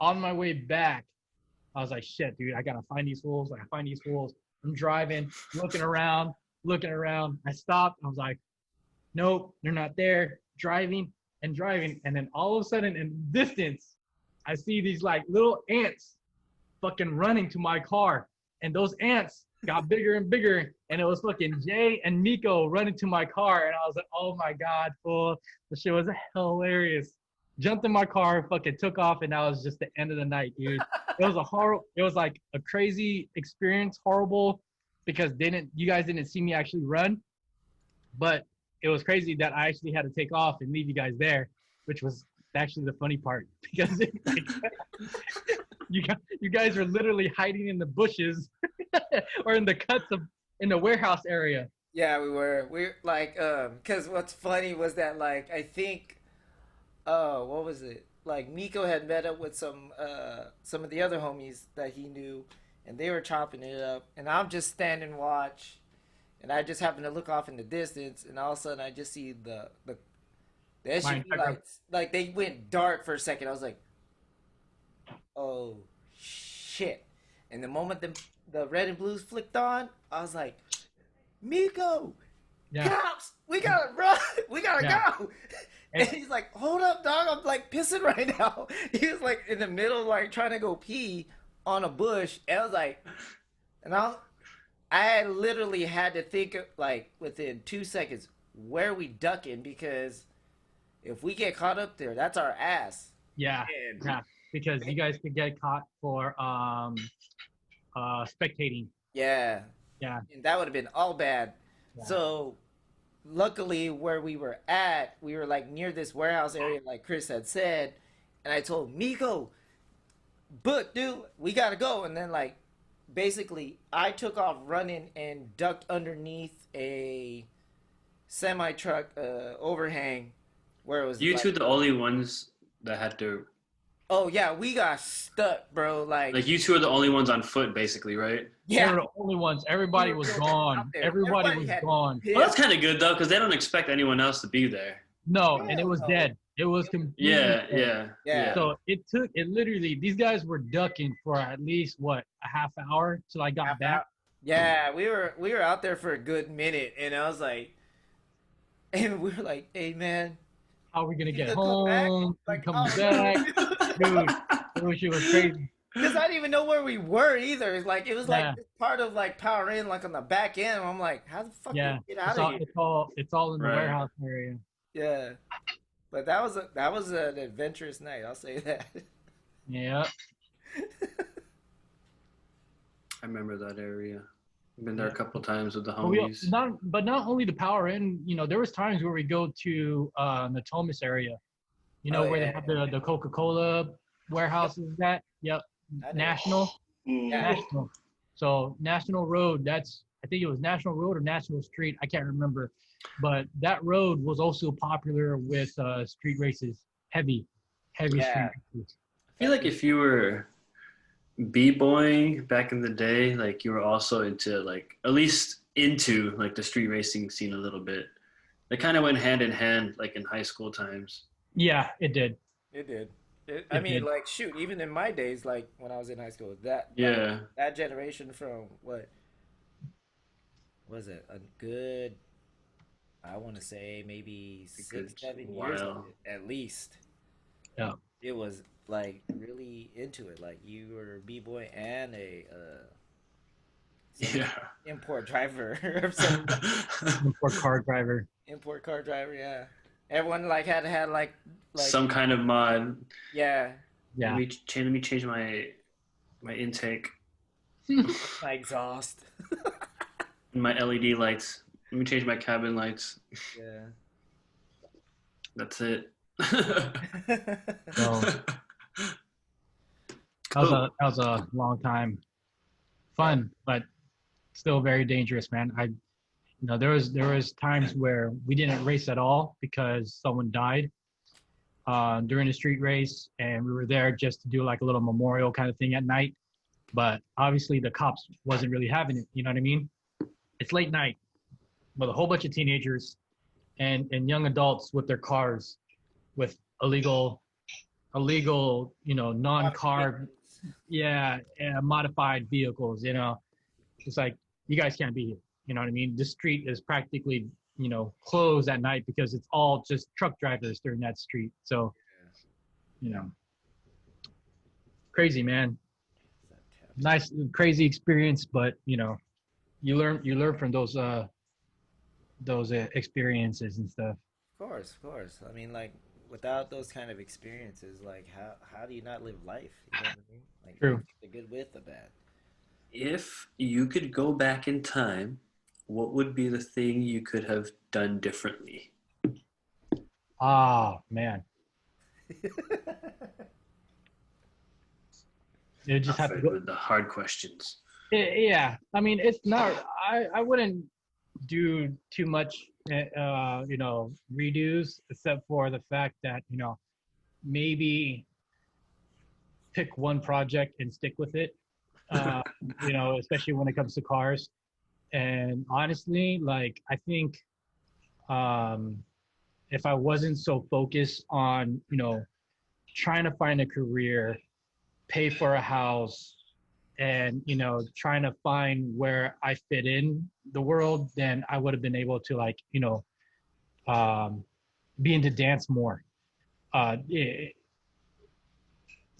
on my way back, I was like, shit, dude, I got to find these fools. I'm driving, looking around. I stopped. I was like, nope, they're not there. Driving. And then all of a sudden in the distance, I see these like little ants fucking running to my car. And those ants got bigger and bigger. And it was fucking Jay and Miko running to my car. And I was like, oh my God, fool. The shit was hilarious. Jumped in my car, fucking took off. And that was just the end of the night, dude. It was like a crazy experience, horrible, because you guys didn't see me actually run. But it was crazy that I actually had to take off and leave you guys there, which was actually the funny part, because you guys were literally hiding in the bushes or in the cuts in the warehouse area. Yeah, we were. We're like, because what's funny was that, like, I think, what was it? Like, Miko had met up with some of the other homies that he knew, and they were chopping it up, and I'm just standing watch, and I just happened to look off in the distance, and all of a sudden I just see the SUV lights, like, they went dark for a second. I was like, oh shit. And the moment the red and blues flicked on, I was like, Miko, cops, we gotta run, we gotta go. And he's like, hold up, dog, I'm like pissing right now. He was like in the middle, like trying to go pee on a bush. And I was like, I literally had to think of, like, within 2 seconds, where are we ducking? Because if we get caught up there, that's our ass. Yeah, because you guys could get caught for spectating. Yeah. And that would have been all bad. Yeah. So luckily where we were at, we were like near this warehouse area, like Chris had said, and I told Miko, but dude, we gotta go. And then, like, basically I took off running and ducked underneath a semi truck overhang where it was. You two the only ones that had to. Oh yeah, we got stuck, bro. Like you two are the only ones on foot, basically, right? Yeah, they were the only ones. Everybody was gone. Everybody was gone. Well, that's kind of good though, because they don't expect anyone else to be there. No, and it was dead. It was completely dead. Yeah. So it literally, these guys were ducking for at least a half hour till I got back. Yeah, we were out there for a good minute, and I was like, and we were like, hey man, how are we gonna get home? Like, come back, dude. I wish it was crazy. Because I didn't even know where we were either. It's like, it was like part of like Power In, like on the back end. I'm like, how the fuck do we get out of here? It's all in the warehouse area. Yeah, but that was an adventurous night. I'll say that. Yeah. I remember that area. I've been there a couple times with the homies. But not only the Power In, there was times where we go to the Thomas area, where they have the Coca-Cola warehouses. That National. National. So National Road. I think it was National Road or National Street. I can't remember, but that road was also popular with street races, heavy street races. I feel like if you were b-boying back in the day, like you were also into like at least into like the street racing scene a little bit. They kind of went hand in hand, like in high school times. Yeah, it did. I mean, like, shoot, even in my days, like when I was in high school, that generation from what was it? A good I want to say maybe A six, good 7 years of while. it at least. Yeah. It was like really into it. Like you were a b-boy and a some Yeah. import driver or some Import car driver. import car driver. Yeah, everyone like had like Some kind of mod. yeah, Yeah. Let me change my intake. my exhaust. My LED lights. Let me change my cabin lights. Yeah. That's it. So Cool. that was a long time. Yeah. Fun, but still very dangerous, man. There was times where we didn't race at all because someone died during the street race, and we were there just to do like a little memorial kind of thing at night. But obviously, the cops wasn't really having it. You know what I mean? It's late night with a whole bunch of teenagers and young adults with their cars with illegal, non-car, Modifications. modified vehicles. It's like, you guys can't be here. You know what I mean? The street is practically, closed at night because it's all just truck drivers during that street. So, you know, crazy, man. Nice, crazy experience, but you learn from those experiences and stuff. Of course, of course. I mean, like without those kind of experiences, like how do you not live life? You know what I mean? Like you True. take the good with the bad. If you could go back in time, what would be the thing you could have done differently? Oh man, you just have to Alfred go. with the hard questions. Yeah, I mean, it's not. I wouldn't do too much, redos, except for the fact that maybe pick one project and stick with it. Uh, Especially when it comes to cars. And honestly, like I think um, if I wasn't so focused on trying to find a career, pay for a house, and trying to find where I fit in the world, then I would have been able to like um, be into dance more.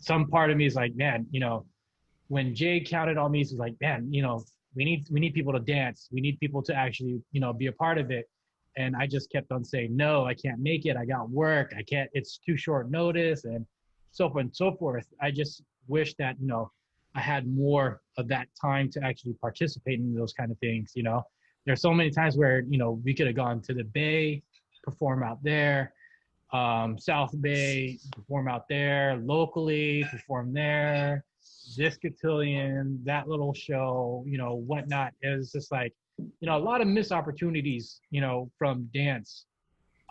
Some part of me is like, man, when Jay counted on me, he's like, man, we need people to dance. We need people to actually be a part of it. And I just kept on saying, no, I can't make it. I got work. I can't. It's too short notice, and so forth and so forth. I just wish that I had more of that time to actually participate in those kind of things. There's so many times where we could have gone to the Bay, perform out there, South Bay, perform out there, locally, perform there, this cotillion, that little show, whatnot. It was just like, a lot of missed opportunities, from dance.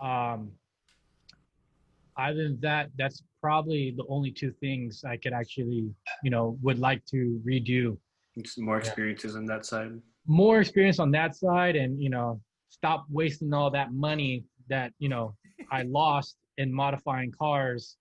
Um, Other than that, that's probably the only two things I could actually, would like to redo. Just more Yeah. experiences on that side. More experience on that side, and stop wasting all that money that I lost in modifying cars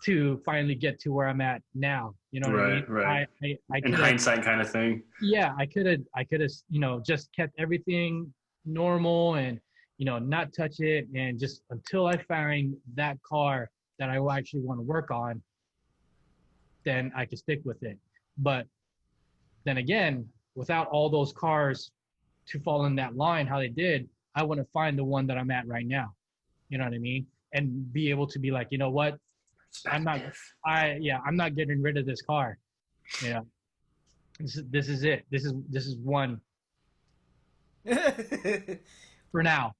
to finally get to where I'm at now. You know what I mean? Right, right. I In could have, hindsight, kind of thing. yeah, I could have, just kept everything normal and not touch it, and just until I find that car that I will actually want to work on, then I could stick with it. But then again, without all those cars to fall in that line how they did, I want to find the one that I'm at right now. You know what I mean? And be able to be like, you know what? I'm not I'm not getting rid of this car. Yeah. This is it. This is one for now.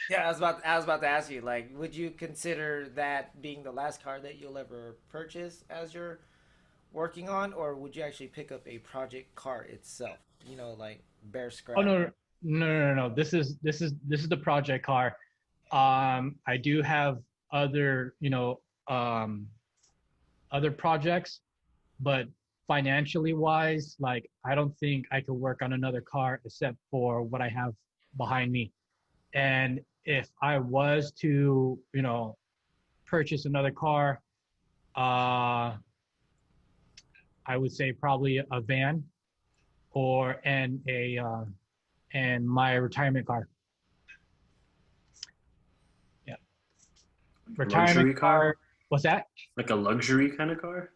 Yeah, I was about to ask you, like, would you consider that being the last car that you'll ever purchase as you're working on, or would you actually pick up a project car itself? Like bare Oh scrap. no. This is the project car. I do have other, other projects, but financially wise, like I don't think I could work on another car except for what I have behind me. And if I was to, purchase another car, uh, I would say probably a van or and my retirement car. retirement luxury car? What's that? Like a luxury kind of car?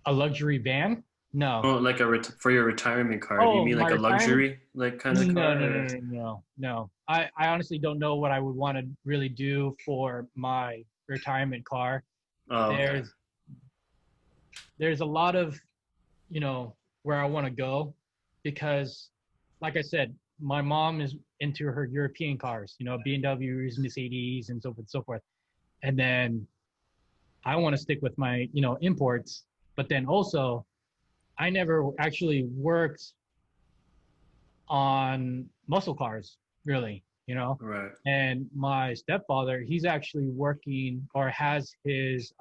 A luxury van? No. Oh, like for your retirement car. Do you Oh, mean my like a retirement? luxury like kind of No, car? no, no, Or? no, no. I honestly don't know what I would want to really do for my retirement car. Oh, okay. There's a lot of, where I want to go because, like I said, my mom is into her European cars, BMWs, Mercedes, and so forth and so forth. And then I want to stick with my, imports. But then also, I never actually worked on muscle cars, really, Right. And my stepfather, he's actually working or has his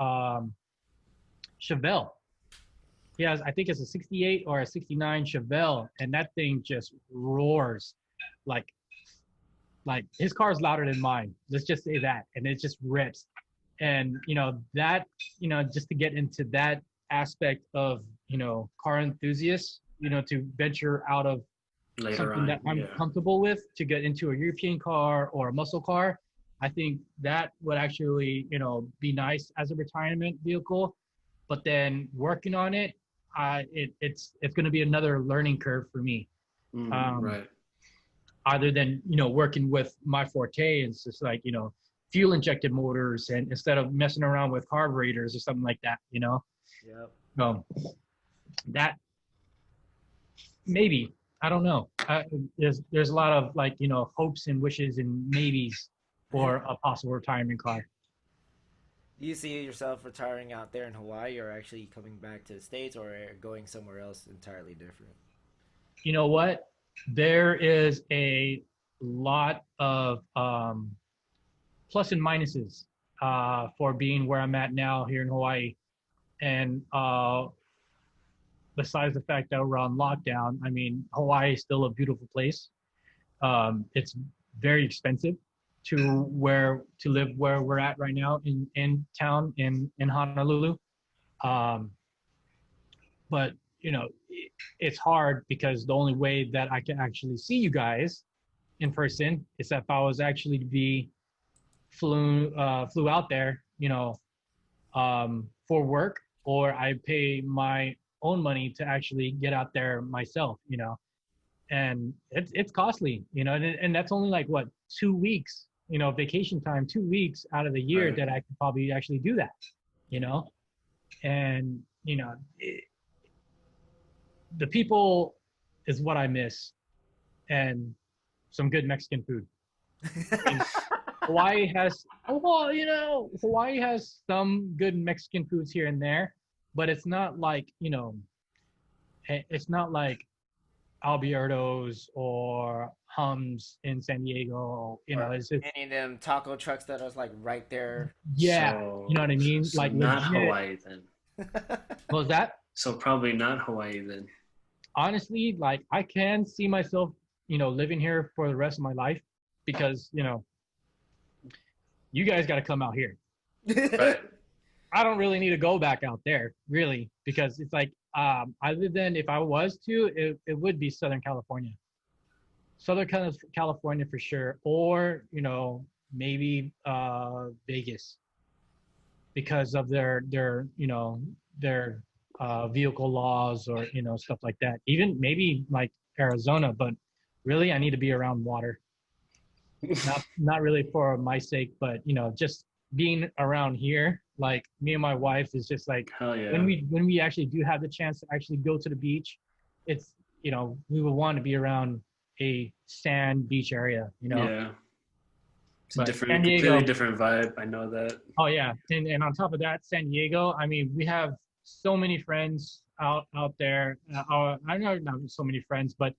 Chevelle. He has, I think it's a 68 or a 69 Chevelle, and that thing just roars. Like his car is louder than mine. Let's just say that. And it just rips. And, that, just to get into that aspect of, car enthusiasts, to venture out of Later something on, that I'm comfortable with to get into a European car or a muscle car, I think that would actually, be nice as a retirement vehicle. But then working on it, it's going to be another learning curve for me. Right. Other than, working with my forte, it's just like, fuel injected motors and instead of messing around with carburetors or something like that, Yep. That maybe, I don't know. There's a lot of like, hopes and wishes and maybes for a possible retirement car. Do you see yourself retiring out there in Hawaii or actually coming back to the States or going somewhere else entirely different? You know what? There is a lot of plus and minuses for being where I'm at now here in Hawaii. And besides the fact that we're on lockdown, I mean, Hawaii is still a beautiful place. It's very expensive to live where we're at right now in town in Honolulu. But it's hard because the only way that I can actually see you guys in person is if I was actually to be flew out there, for work, or I pay my own money to actually get out there myself, and it's costly, and that's only like what 2 weeks, vacation time, 2 weeks out of the year Right. that I could probably actually do that, and the people is what I miss, and some good Mexican food. And Hawaii has some good Mexican foods here and there, but it's not like Alberto's or Hums in San Diego. It's just, any of them taco trucks that are like right there. yeah, So, you know what I mean? so Like not legit. Hawaii then. What was that? So probably not Hawaii then. Honestly, like I can see myself, living here for the rest of my life because, you guys got to come out here. Right. I don't really need to go back out there, really, because it's like, other than if I was to, it would be Southern California. Southern California for sure, or, maybe Vegas because of their vehicle laws or, stuff like that. Even maybe like Arizona, but really I need to be around water. Not really for my sake, but just being around here, like me and my wife is just like, Hell yeah. when we actually do have the chance to actually go to the beach, it's we would want to be around a sand beach area, Yeah. It's But a different, San Diego, completely different vibe. I know that. oh yeah, and on top of that, San Diego, I mean, we have so many friends out there. I know not so many friends, but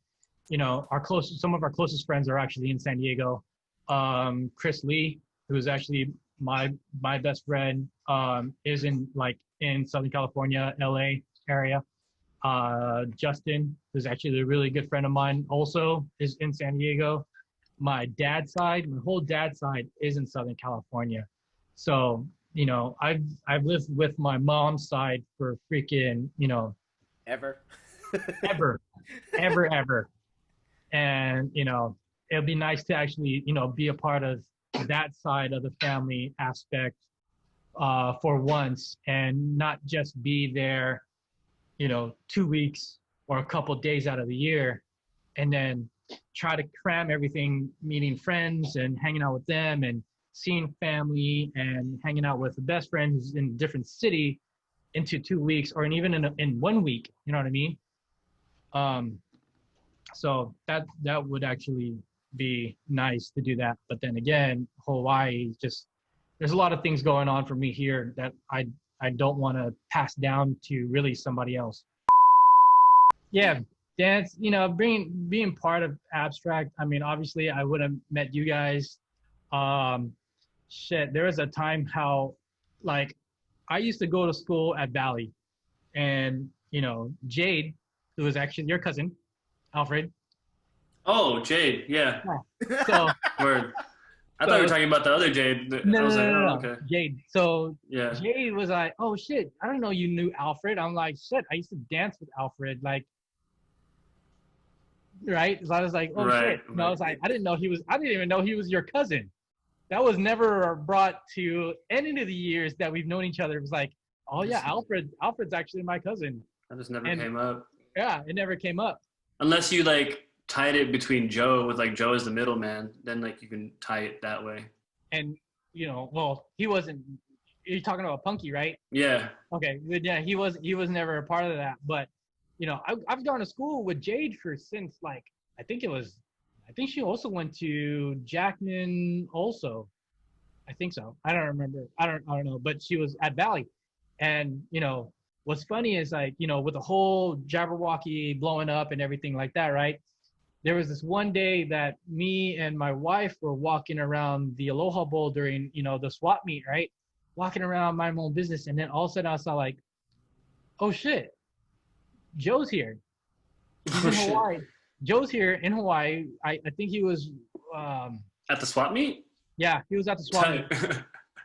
some of our closest friends are actually in San Diego. Chris Lee, who's actually my best friend, is in Southern California, LA area. Justin, who's actually a really good friend of mine, also is in San Diego. My whole dad's side is in Southern California. So, I've lived with my mom's side for freaking, Ever. ever. And, it'll be nice to actually, be a part of that side of the family aspect for once, and not just be there, 2 weeks or a couple days out of the year, and then try to cram everything, meeting friends and hanging out with them and seeing family and hanging out with the best friend who's in a different city into 2 weeks, or even in 1 week, you know what I mean? So that would actually be nice to do that. But then again, Hawaii, just, there's a lot of things going on for me here that I don't want to pass down to really somebody else. Yeah, dance, being part of Abstract. I mean, obviously I would have met you guys. There was a time how, like, I used to go to school at Valley, and Jade, who was actually your cousin, Alfred. Oh, Jade, yeah. So Word. I thought you were talking about the other Jade. No, Okay. Jade. So yeah. Jade was like, oh shit, I don't know you knew Alfred. I'm like, shit, I used to dance with Alfred, like, right? So I was like, oh shit. And I was like, I didn't even know he was your cousin. That was never brought to any of the years that we've known each other. It was like, oh yeah, Alfred's actually my cousin. That just never came up. Yeah, it never came up. Unless you like tied it between Joe, with like Joe as the middleman, then like you can tie it that way. And well, he wasn't. You're talking about Punky, right? Yeah. Okay. Yeah, he was never a part of that. But I've gone to school with Jade since like I think she also went to Jackman also. I think so. I don't remember. I don't know. But she was at Valley, and what's funny is, like, with the whole Jabberwocky blowing up and everything like that, right? There was this one day that me and my wife were walking around the Aloha Bowl during, the swap meet, right? Walking around, minding my own business. And then all of a sudden I saw, like, oh shit, Joe's here. He's in Hawaii. Joe's here in Hawaii. I think he was at the swap meet? Yeah, he was at the swap meet.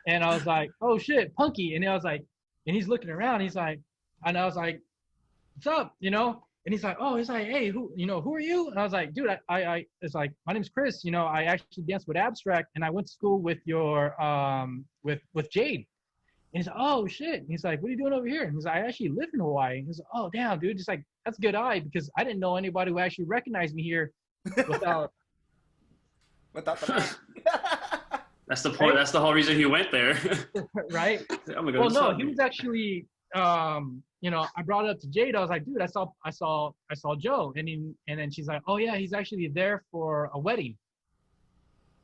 And I was like, oh shit, Punky. And I was like, and he's looking around, and I was like, what's up? And he's like, hey, who are you? And I was like, dude, it's like, my name's Chris. I actually danced with Abstract, and I went to school with your, with Jade. And he's like, oh shit. And he's like, what are you doing over here? And he's like, I actually live in Hawaii. And he's like, oh damn, dude. Just like, that's a good eye, because I didn't know anybody who actually recognized me here without the That's the point. Right? That's the whole reason he went there. Right? I'm gonna go well, no, he was actually, I brought it up to Jade. I was like, dude, I saw Joe. And then she's like, oh yeah, he's actually there for a wedding.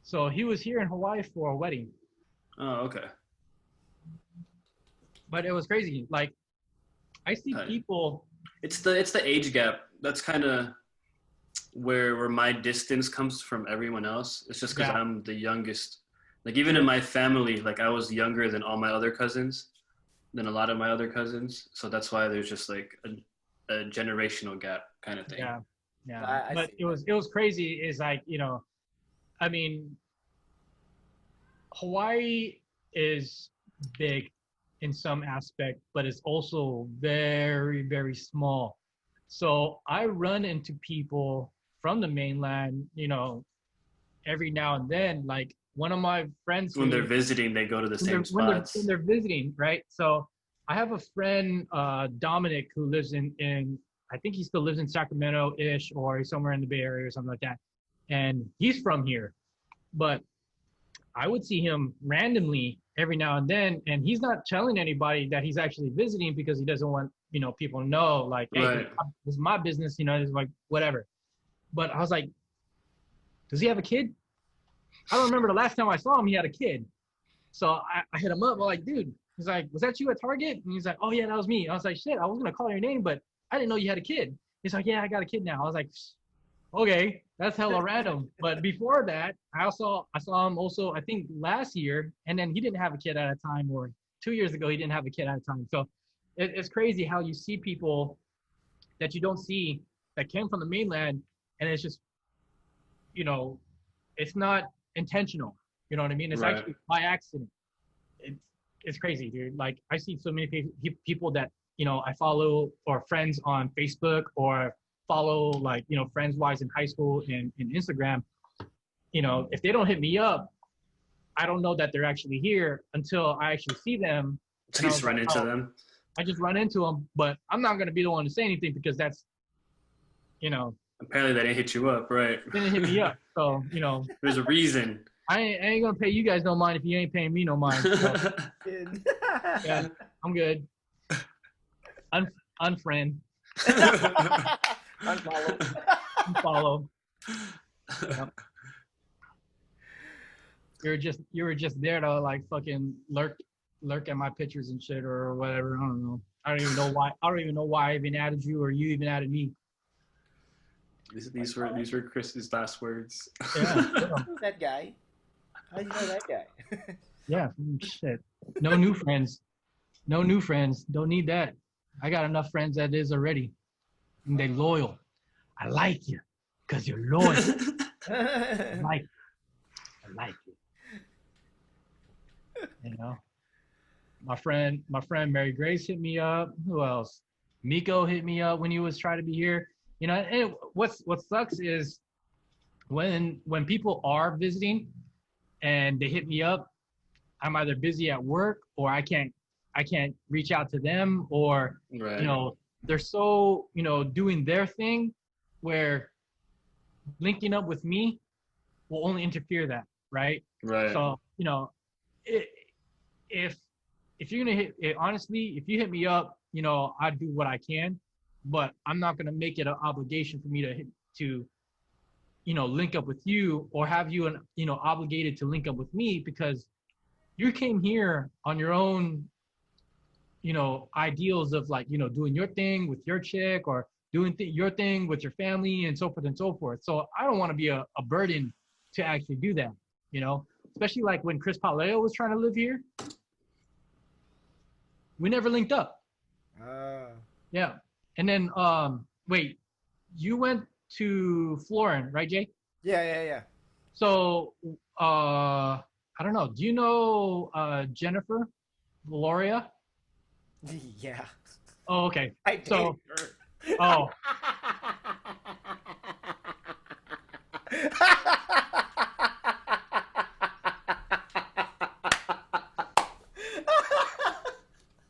So he was here in Hawaii for a wedding. Oh, okay. But it was crazy. Like, I see people. It's the age gap. That's kind of where my distance comes from everyone else. It's just because I'm the youngest. Like, even in my family, like, I was younger than all my other cousins, than a lot of my other cousins. So that's why there's just like a generational gap kind of thing. Yeah. But it was crazy. Is like, I mean, Hawaii is big in some aspect, but it's also very, very small. So I run into people from the mainland, every now and then. Like, one of my friends, when they're visiting, they go to the same spots. When they're visiting, right? So I have a friend, Dominic, who lives in I think he still lives in Sacramento-ish, or he's somewhere in the Bay Area or something like that. And he's from here. But I would see him randomly every now and then, and he's not telling anybody that he's actually visiting, because he doesn't want, people to know, like, hey, right, this is my business, this is like whatever. But I was like, does he have a kid? I don't remember the last time I saw him, he had a kid. So I hit him up. I'm like, dude, he's like, was that you at Target? And he's like, oh yeah, that was me. I was like, shit, I was going to call your name, but I didn't know you had a kid. He's like, yeah, I got a kid now. I was like, okay, that's hella random. But before that, I saw him also, I think last year, and then he didn't have a kid at a time, or 2 years ago, he didn't have a kid at a time. So it's crazy how you see people that you don't see that came from the mainland, and it's just, it's not intentional. You know what I mean? It's right, actually by accident. It's crazy, dude. Like, I see so many people that, I follow, or friends on Facebook, or follow, like, friends wise in high school and Instagram. If they don't hit me up, I don't know that they're actually here until I actually see them. So you just run into them. I just run into them, but I'm not going to be the one to say anything because that's, Apparently they didn't hit you up, right? They didn't hit me up. So, There's a reason. I ain't going to pay you guys no mind if you ain't paying me no mind. So, yeah, I'm good. Unfriend. Unfollow. Yep. You were just there to like fucking lurk at my pictures and shit or whatever. I don't know. I don't even know why I even added you or you even added me. These were Chris's last words. Yeah. Who's that guy? How do you know that guy? Yeah, shit. No new friends. No new friends. Don't need that. I got enough friends as is already. And they loyal. I like you because you're loyal. I like you. My friend Mary Grace hit me up. Who else? Miko hit me up when he was trying to be here. And what sucks is when people are visiting and they hit me up, I'm either busy at work or I can't reach out to them, or right. They're so doing their thing where linking up with me will only interfere that, right? So if you're gonna honestly, if you hit me up, I do what I can, but I'm not gonna make it an obligation for me to link up with you or have you obligated to link up with me because you came here on your own ideals of like doing your thing with your chick or doing your thing with your family and so forth and so forth. So I don't want to be a burden to actually do that, especially like when Chris Paleo was trying to live here. We never linked up. Yeah. And then, wait, you went to Florin, right, Jay? Yeah. So, I don't know. Do you know Jennifer Valoria? Yeah. Oh, okay. I dated her. Oh.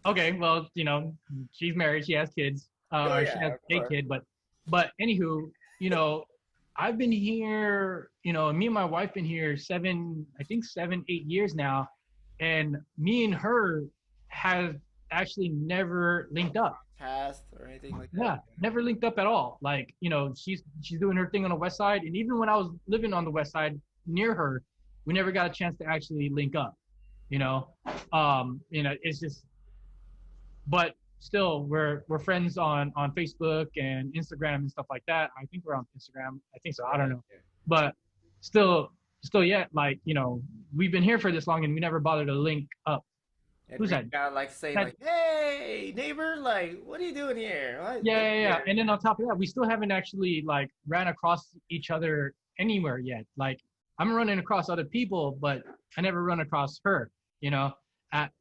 Okay, well, she's married, she has kids, she has a kid, but anywho, I've been here, me and my wife been here 7, 8 years now, and me and her have actually never linked up. Past or anything like that? Yeah, never linked up at all. Like, she's doing her thing on the west side, and even when I was living on the west side near her, we never got a chance to actually link up, it's just, but still we're friends on Facebook and Instagram and stuff like that. I think we're on Instagram. I think so. I don't know. But still yet, like, we've been here for this long and we never bothered to link up. And who's that? Gotta like say like, hey neighbor, like what are you doing here? Yeah. And then on top of that, we still haven't actually like ran across each other anywhere yet. Like I'm running across other people, but I never run across her, if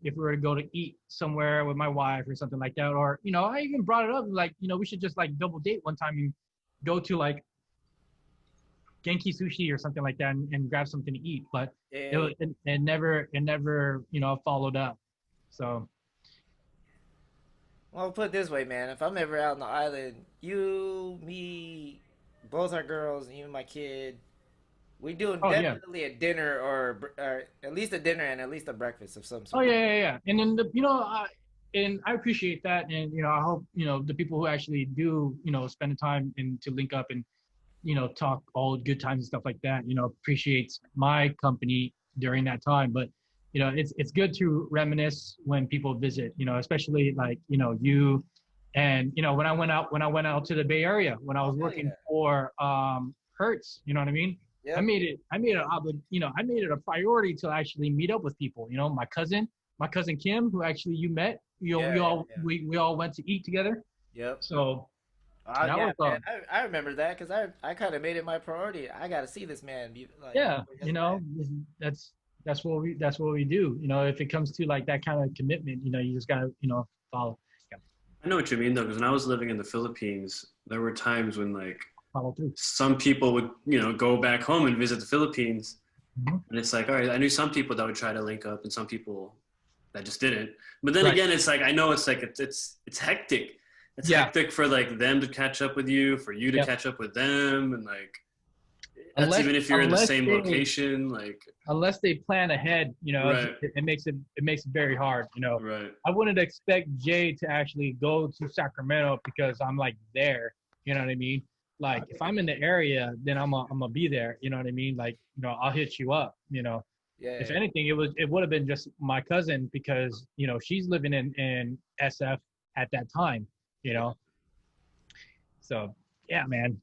we were to go to eat somewhere with my wife or something like that, or I even brought it up like we should just like double date one time and go to like Genki Sushi or something like that and grab something to eat, but it never followed up. So well, put it this way, man, if I'm ever out on the island, you, me, both our girls, and even my kid, we doing definitely a dinner or at least a dinner and at least a breakfast of some sort. Oh yeah. And then and I appreciate that, and I hope the people who actually do spend the time and to link up and talk all good times and stuff like that appreciates my company during that time. But it's good to reminisce when people visit, especially like you and when I went out to the Bay Area when I was working for Hertz, you know what I mean. Yep. I made it a priority to actually meet up with people. My cousin Kim, who actually you met. We all went to eat together. Yep. So man, I remember that because I kind of made it my priority. I got to see this man. That's what we do. If it comes to like that kind of commitment, you just gotta follow. Yeah. I know what you mean though, because when I was living in the Philippines, there were times when like follow through. Some people would go back home and visit the Philippines, And it's like, all right, I knew some people that would try to link up and some people that just didn't. But then Right. again, it's like, I know it's like, it's hectic. It's hectic for like them to catch up with you, for you to catch up with them. And like, that's even if you're in the same location, like. Unless they plan ahead, you know, Right. it makes it very hard, you know. Right. I wouldn't expect Jay to actually go to Sacramento because I'm like there, you know what I mean? Like if I'm in the area, then I'm gonna be there, you know what I mean? Like, you know, I'll hit you up, you know. Yeah. If anything, it would have been just my cousin because, you know, she's living in SF at that time, you know. So yeah, man.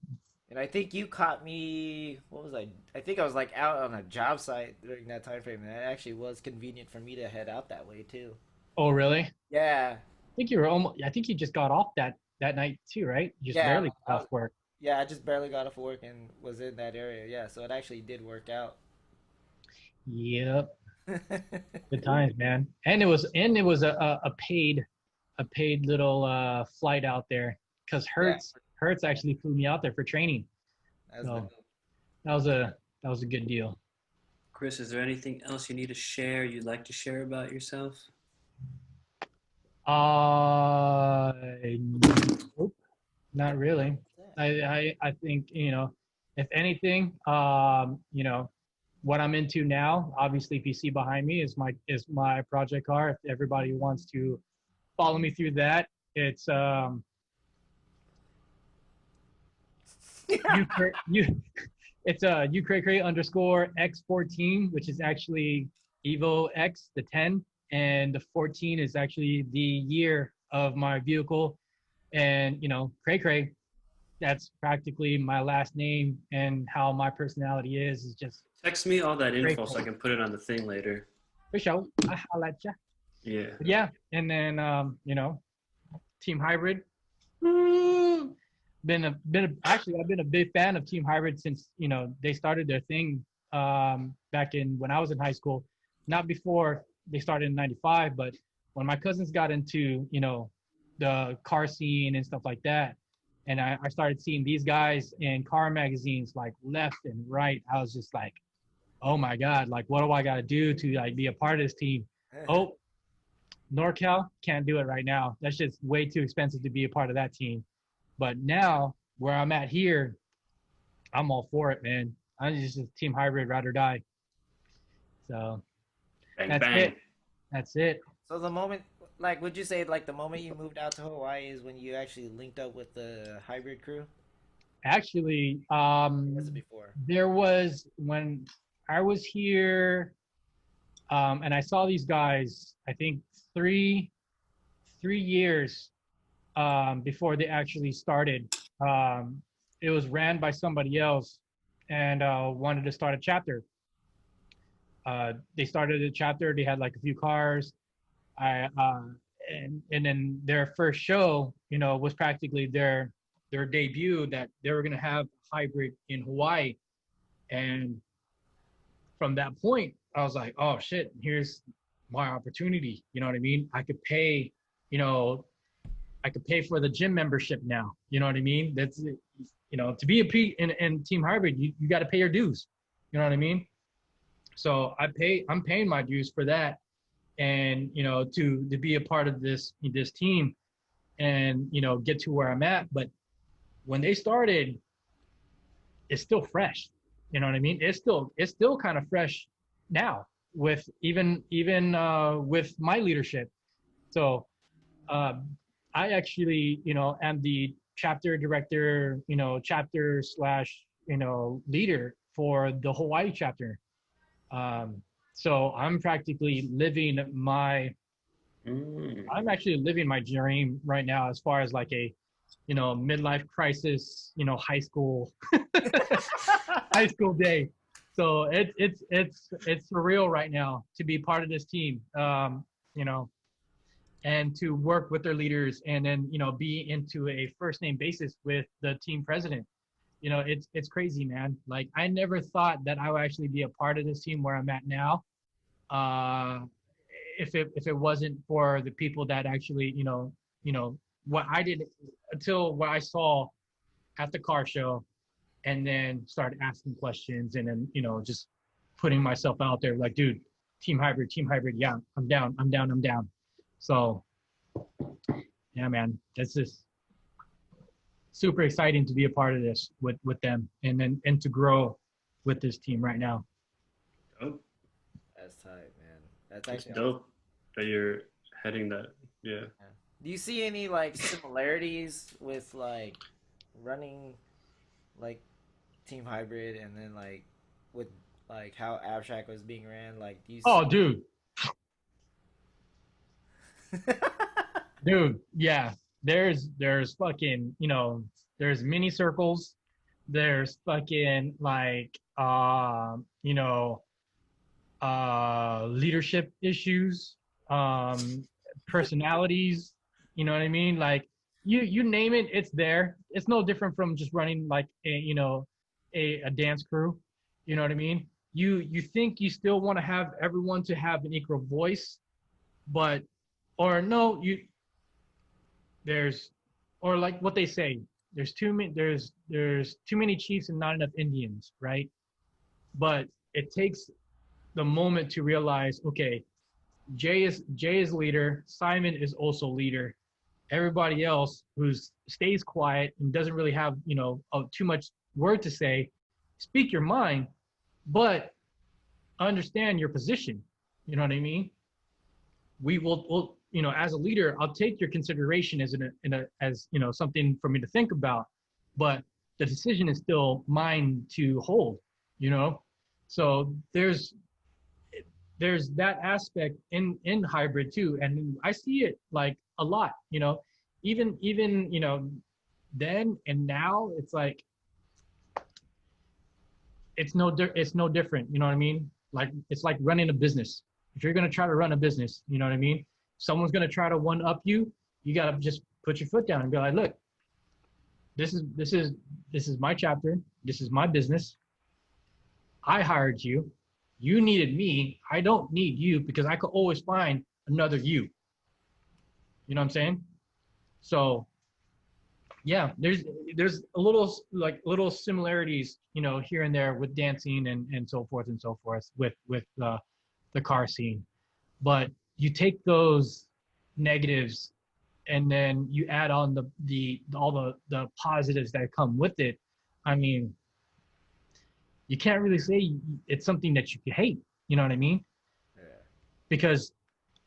And I think you caught me. What was I? I think I was like out on a job site during that time frame, and it actually was convenient for me to head out that way too. Oh, really? Yeah. I think you just got off that night too, right? You just Yeah. barely got off work. Yeah, I just barely got off work and was in that area. Yeah, so it actually did work out. Yep. Good times, man. And it was a paid little flight out there because Hertz actually flew me out there for training. So that was a good deal. Chris, is there anything else you need to share, you'd like to share about yourself? Nope, not really. I think, you know, if anything, you know, what I'm into now, obviously, if you see behind me is my project car. If everybody wants to follow me through that, it's it's X14, which is actually Evo X, the 10, and the 14 is actually the year of my vehicle. And you know, Cray, that's practically my last name, and how my personality is just. Text me all that info so I can put it on the thing later. For sure, I'll let you. Yeah. Yeah, and then you know, Team Hybrid. Actually, I've been a big fan of Team Hybrid since, you know, they started their thing back in when I was in high school. Not before they started in '95, but when my cousins got into, you know, the car scene and stuff like that, and I started seeing these guys in car magazines like left and right. I was just like, oh my God, like what do I got to do to like be a part of this team? Oh, NorCal, can't do it right now. That's just way too expensive to be a part of that team. But now where I'm at here, I'm all for it, man. I'm just a Team Hybrid, ride or die. So it. That's it. So the moment, like, would you say like the moment you moved out to Hawaii is when you actually linked up with the Hybrid crew? Actually, Was it before? there was when I was here, and I saw these guys. I think three years before they actually started. It was ran by somebody else, and wanted to start a chapter. They started a chapter. They had like a few cars. And then their first show, you know, was practically their debut that they were gonna have hybrid in Hawaii. And from that point, I was like, oh shit, here's my opportunity. You know what I mean? I could pay, you know, I could pay for the gym membership now. You know what I mean? That's, you know, to be in Team Hybrid, you got to pay your dues. You know what I mean? So I'm paying my dues for that. And, you know, to be a part of this team and, you know, get to where I'm at. But when they started, it's still fresh. You know what I mean? It's still kind of fresh now with even with my leadership. So I actually, you know, am the chapter director, you know, chapter / you know, leader for the Hawaii chapter. So I'm practically living I'm actually living my dream right now as far as like a, you know, midlife crisis, you know, high school day. So it's surreal right now to be part of this team, you know, and to work with their leaders and then, you know, be into a first name basis with the team president. You know, it's crazy, man. Like I never thought that I would actually be a part of this team where I'm at now. If it wasn't for the people that actually, you know, what I did until what I saw at the car show, and then started asking questions, and then, you know, just putting myself out there like, dude, team hybrid, yeah, I'm down. So yeah, man, that's just super exciting to be a part of this with them and to grow with this team right now. Dope. That's tight, man. That's actually dope that you're heading that. Yeah. Do you see any like similarities with like running like team hybrid and then like with like how Abstract was being ran? Like, do you? Oh, dude. Dude, yeah. There's fucking, you know, there's mini circles. There's fucking like you know, leadership issues, personalities, you know what I mean? Like you name it, it's there. It's no different from just running like a, you know, a dance crew. You know what I mean? You think you still want to have everyone to have an equal voice, but or no, there's or like what they say, there's too many chiefs and not enough Indians, right? But it takes the moment to realize, okay, Jay is leader, Simon is also leader. Everybody else stays quiet and doesn't really have, you know, too much word to say, speak your mind, but understand your position. You know what I mean? We'll you know, as a leader, I'll take your consideration as as you know, something for me to think about, but the decision is still mine to hold, you know? So there's that aspect in hybrid too, and I see it like a lot, you know, even you know, then and now it's like it's no different, you know what I mean? Like it's like running a business. If you're gonna try to run a business, you know what I mean? Someone's gonna try to one up you. You gotta just put your foot down and be like, look, this is my chapter. This is my business. I hired you. You needed me. I don't need you because I could always find another you. You know what I'm saying? So yeah, there's a little similarities, you know, here and there with dancing and so forth with the car scene. But you take those negatives and then you add on all the positives that come with it. I mean, you can't really say it's something that you could hate. You know what I mean? Yeah. Because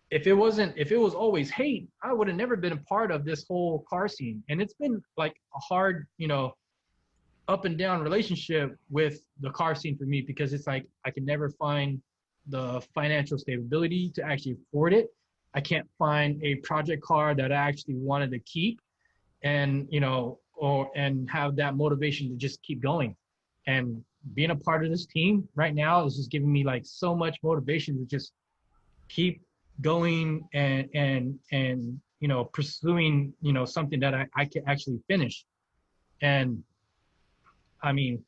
if it was always hate, I would have never been a part of this whole car scene. And it's been like a hard, you know, up and down relationship with the car scene for me, because it's like I can never find the financial stability to actually afford it. I can't find a project car that I actually wanted to keep and, you know, and have that motivation to just keep going. And being a part of this team right now is just giving me like so much motivation to just keep going and you know, pursuing, you know, something that I can actually finish. And I mean,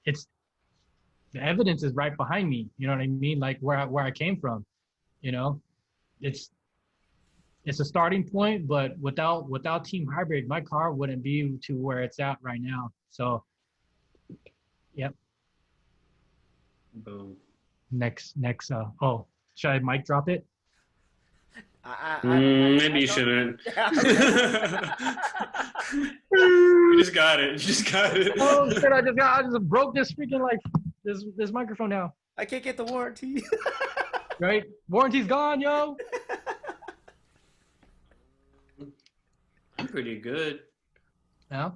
the evidence is right behind me. You know what I mean? Like where I came from, you know, it's a starting point, but without Team Hybrid, my car wouldn't be to where it's at right now. So, yep. Boom. Next. Oh, should I mic drop it? Maybe you shouldn't. You just got it. Oh shit! I just broke this freaking like this microphone now. I can't get the warranty. Right? Warranty's gone, yo. I'm pretty good. Yeah,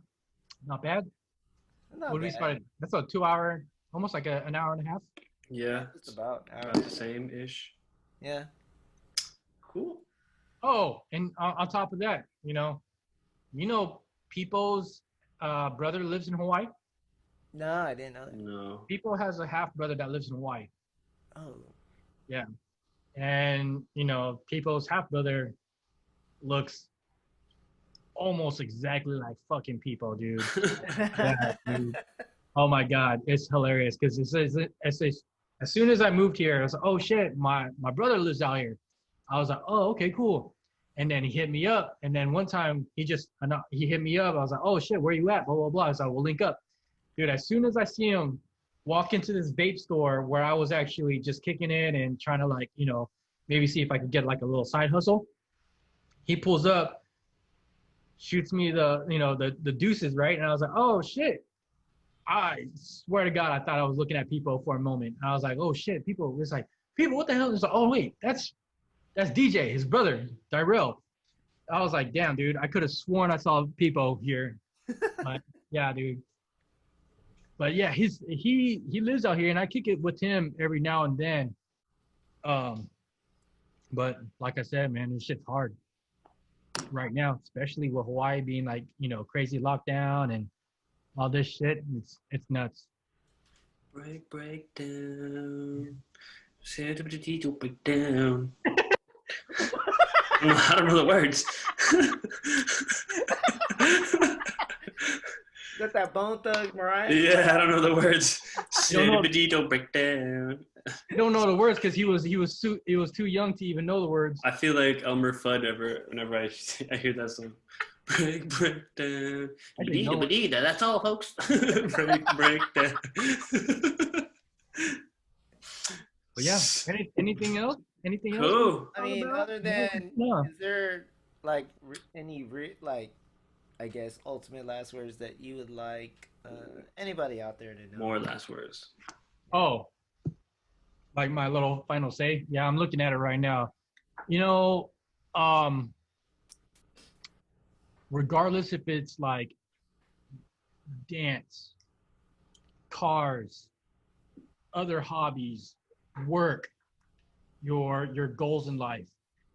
not bad. Not what did we start? That's a 2 hour, almost like an hour and a half. Yeah, it's about the same ish. Yeah. Cool. Oh, and on top of that, you know, People's brother lives in Hawaii. No, I didn't know that. No. People has a half brother that lives in Hawaii. Oh. Yeah, and you know, People's half brother looks almost exactly like fucking People, dude. Yeah, dude. Oh my God, it's hilarious because as soon as I moved here, I was like, oh shit, my brother lives out here. I was like, oh, okay, cool. And then he hit me up. And then one time he hit me up. I was like, oh shit, where you at? Blah, blah, blah. I was like, we'll link up. Dude, as soon as I see him, walk into this vape store where I was actually just kicking in and trying to like, maybe see if I could get like a little side hustle. He pulls up, shoots me the deuces, right? And I was like, oh shit. I swear to God, I thought I was looking at people for a moment. I was like, oh shit, people. It's like, people, what the hell? It's like, oh wait, that's DJ, his brother, Tyrell. I was like, damn, dude, I could have sworn I saw people here. But yeah, dude. But yeah, he lives out here, and I kick it with him every now and then. But like I said, man, this shit's hard right now, especially with Hawaii being like, crazy lockdown and all this shit. It's nuts. Break down. Break down. I don't know the words. Is that Bone Thug Mariah? Yeah, I don't know the words. Don't break down. You don't know the words because he was too young to even know the words. I feel like Elmer Fudd whenever I hear that song. Break down. That's all, folks. break down. But yeah, anything else? Anything else? Cool. I mean, other than, is there like any I guess ultimate last words that you would like anybody out there to know? More last words. Oh, like my little final say? Yeah, I'm looking at it right now. Regardless if it's like dance, cars, other hobbies, work, your goals in life,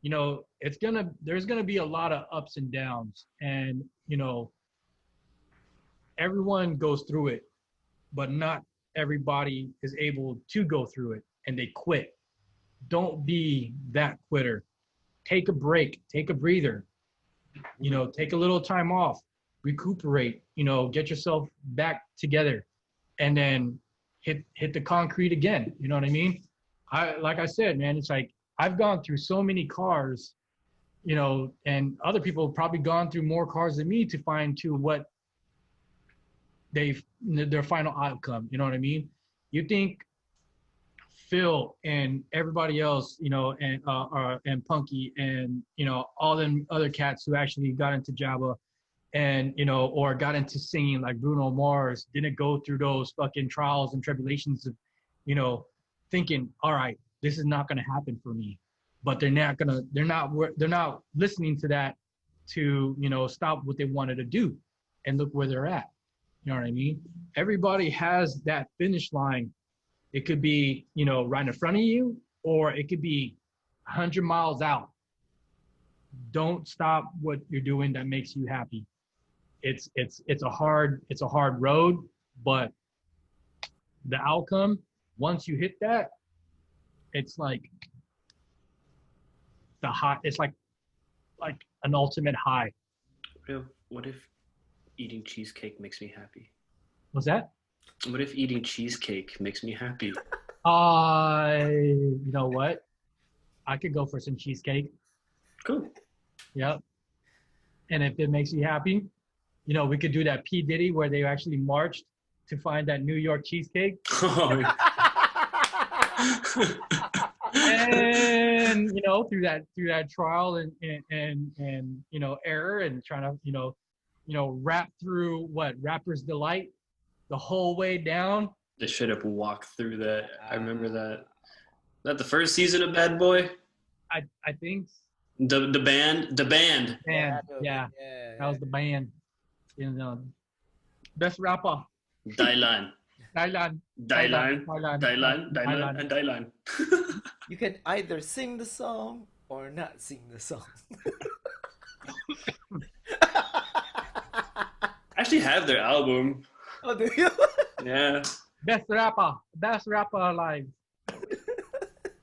there's gonna be a lot of ups and downs, and everyone goes through it, but not everybody is able to go through it, and they quit. Don't be that quitter. Take a break, take a breather, take a little time off, recuperate, get yourself back together, and then hit the concrete again. You know what I mean? Like I said, man, it's like I've gone through so many cars, and other people have probably gone through more cars than me to find to what their final outcome. You know what I mean? You think Phil and everybody else, and Punky and, all them other cats who actually got into Jabba and, or got into singing like Bruno Mars, didn't go through those fucking trials and tribulations of, thinking, all right, this is not going to happen for me. But they're not listening to that to, stop what they wanted to do and look where they're at. You know what I mean? Everybody has that finish line. It could be, right in front of you, or it could be 100 miles out. Don't stop what you're doing that makes you happy. It's a hard road, but the outcome, once you hit that, it's like the high. It's like an ultimate high. What if eating cheesecake makes me happy? What's that? What if eating cheesecake makes me happy? You know what? I could go for some cheesecake. Cool. Yep. And if it makes you happy, we could do that P. Diddy where they actually marched to find that New York cheesecake. Oh. And through that trial and error and trying to rap through Rapper's Delight the whole way down. They should have walked through that. I remember that. That the first season of Bad Boy? I think. The band. Yeah. That was the band. Best rapper. Dylan. You can either sing the song or not sing the song. I actually have their album. Oh, do you? Yeah. Best rapper alive.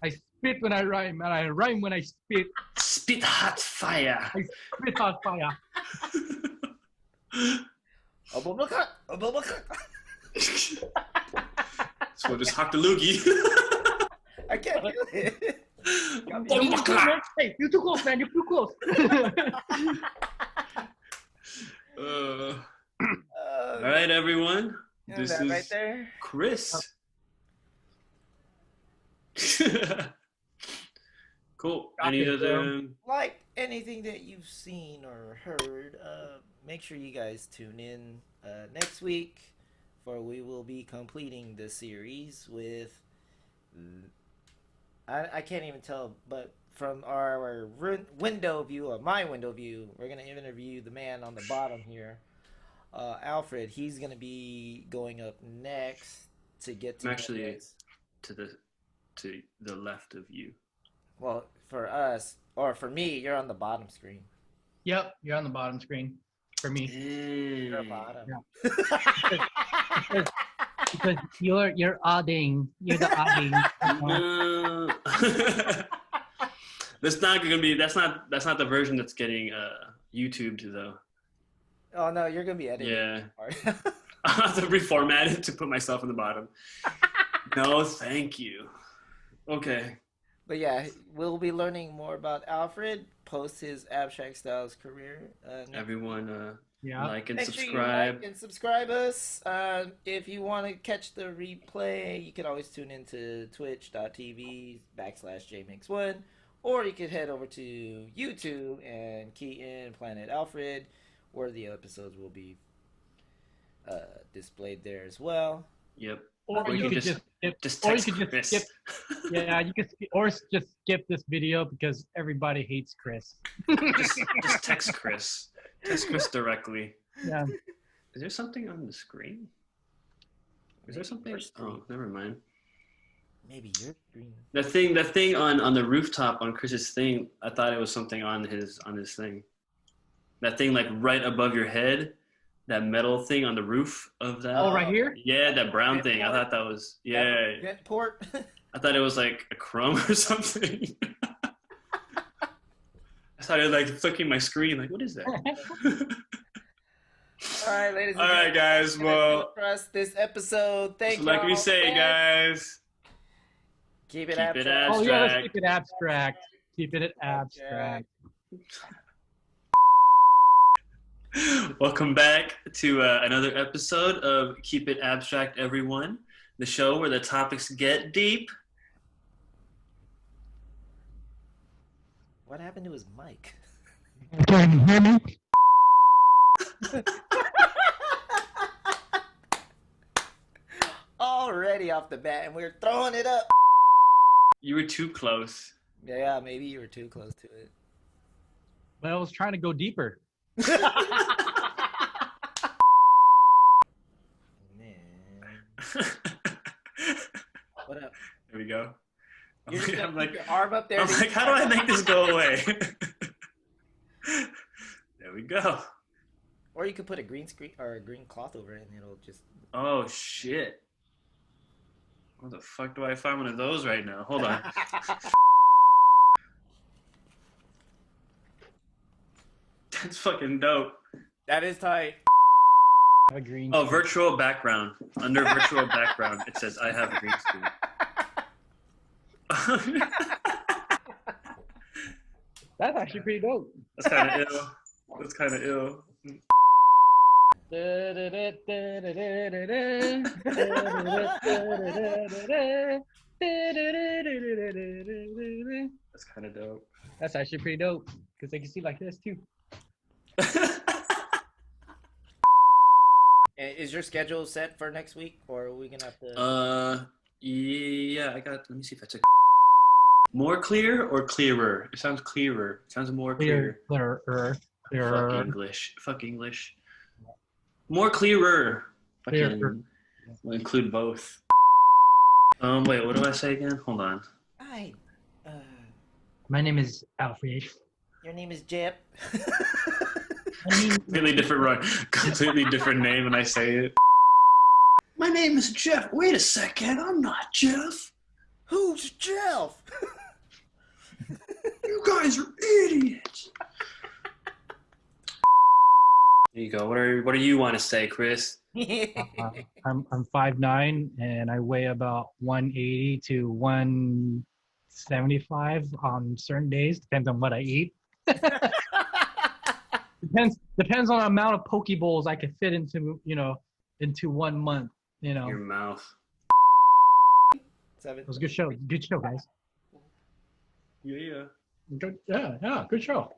I spit when I rhyme, and I rhyme when I spit. Spit hot fire. I spit hot fire. A bubble cut. So just hock the loogie. I can't do it. Hey, you're too close, man. You're too close. All right, everyone. This is right there. Chris. Cool. Any other? Like anything that you've seen or heard, make sure you guys tune in next week, for we will be completing the series with. I can't even tell, but from our window view, or my window view, we're gonna interview the man on the bottom here, Alfred. He's gonna be going up next to get to. I'm actually to the left of you. Well, for us, or for me, you're on the bottom screen. Yep, you're on the bottom screen. For me. You're bottom. Yeah. because you're odding. You're the odding. That's not gonna be. That's not the version that's getting YouTubed though. Oh no, you're gonna be editing. Yeah. I have to reformat it to put myself in the bottom. No, thank you. Okay. But yeah, we'll be learning more about Alfred post his Abstract Styles career. Everyone, yeah, like and Make subscribe. sure you like and subscribe us. If you want to catch the replay, you can always tune into twitch.tv/jmix1, or you could head over to YouTube and key in Planet Alfred, where the episodes will be displayed there as well. Yep. Or you could just skip. Yeah, you could, or just skip this video because everybody hates Chris. just text Chris. Text Chris directly. Yeah. Is there something on the screen? Is there something? Oh, never mind. Maybe your screen. The thing on the rooftop on Chris's thing. I thought it was something on his thing. That thing like right above your head. That metal thing on the roof of that. Oh, right here? Yeah, that brown thing. I thought that was, yeah. Vent port. I thought it was like a chrome or something. I started like flicking my screen. Like, what is that? All right, ladies and All right, guys. Well, for us this episode. Thank you. Like we say, guys. Keep it abstract. Oh, yeah, let's keep it abstract. Keep it abstract. Welcome back to another episode of Keep It Abstract, everyone. The show where the topics get deep. What happened to his mic? Can you hear me? Already off the bat, and we're throwing it up. You were too close. Yeah, maybe you were too close to it. But I was trying to go deeper. Man. What up? There we go. I'm like, your arm up there. I'm like, how do I make this go away? There we go. Or you could put a green screen or a green cloth over it, and it'll just. Oh shit! Where the fuck do I find one of those right now? Hold on. That's fucking dope. That is tight. A green. Oh, virtual background. Under virtual background, it says I have a green screen. That's actually pretty dope. That's kind of ill. That's kind of ill. That's kind of dope. That's actually pretty dope because they can see like this too. Is your schedule set for next week, or are we gonna have to? Yeah, I got. Let me see if I took. More clear or clearer? It sounds clearer. It sounds more clear. Clearer. Fuck English. Fuck English. More clearer. Fucking. We'll include both. Wait. What do I say again? Hold on. Hi. My name is Alfred. Your name is Jep. Completely different name when I say it. My name is Jeff. Wait a second, I'm not Jeff. Who's Jeff? You guys are idiots. There you go. What do you want to say, Chris? I'm 5'9" and I weigh about 180 to 175 on certain days. Depends on what I eat. Depends on the amount of poke bowls I can fit into 1 month. Your mouth. 7. It was a good show. Good show, guys. Yeah. Yeah, good show.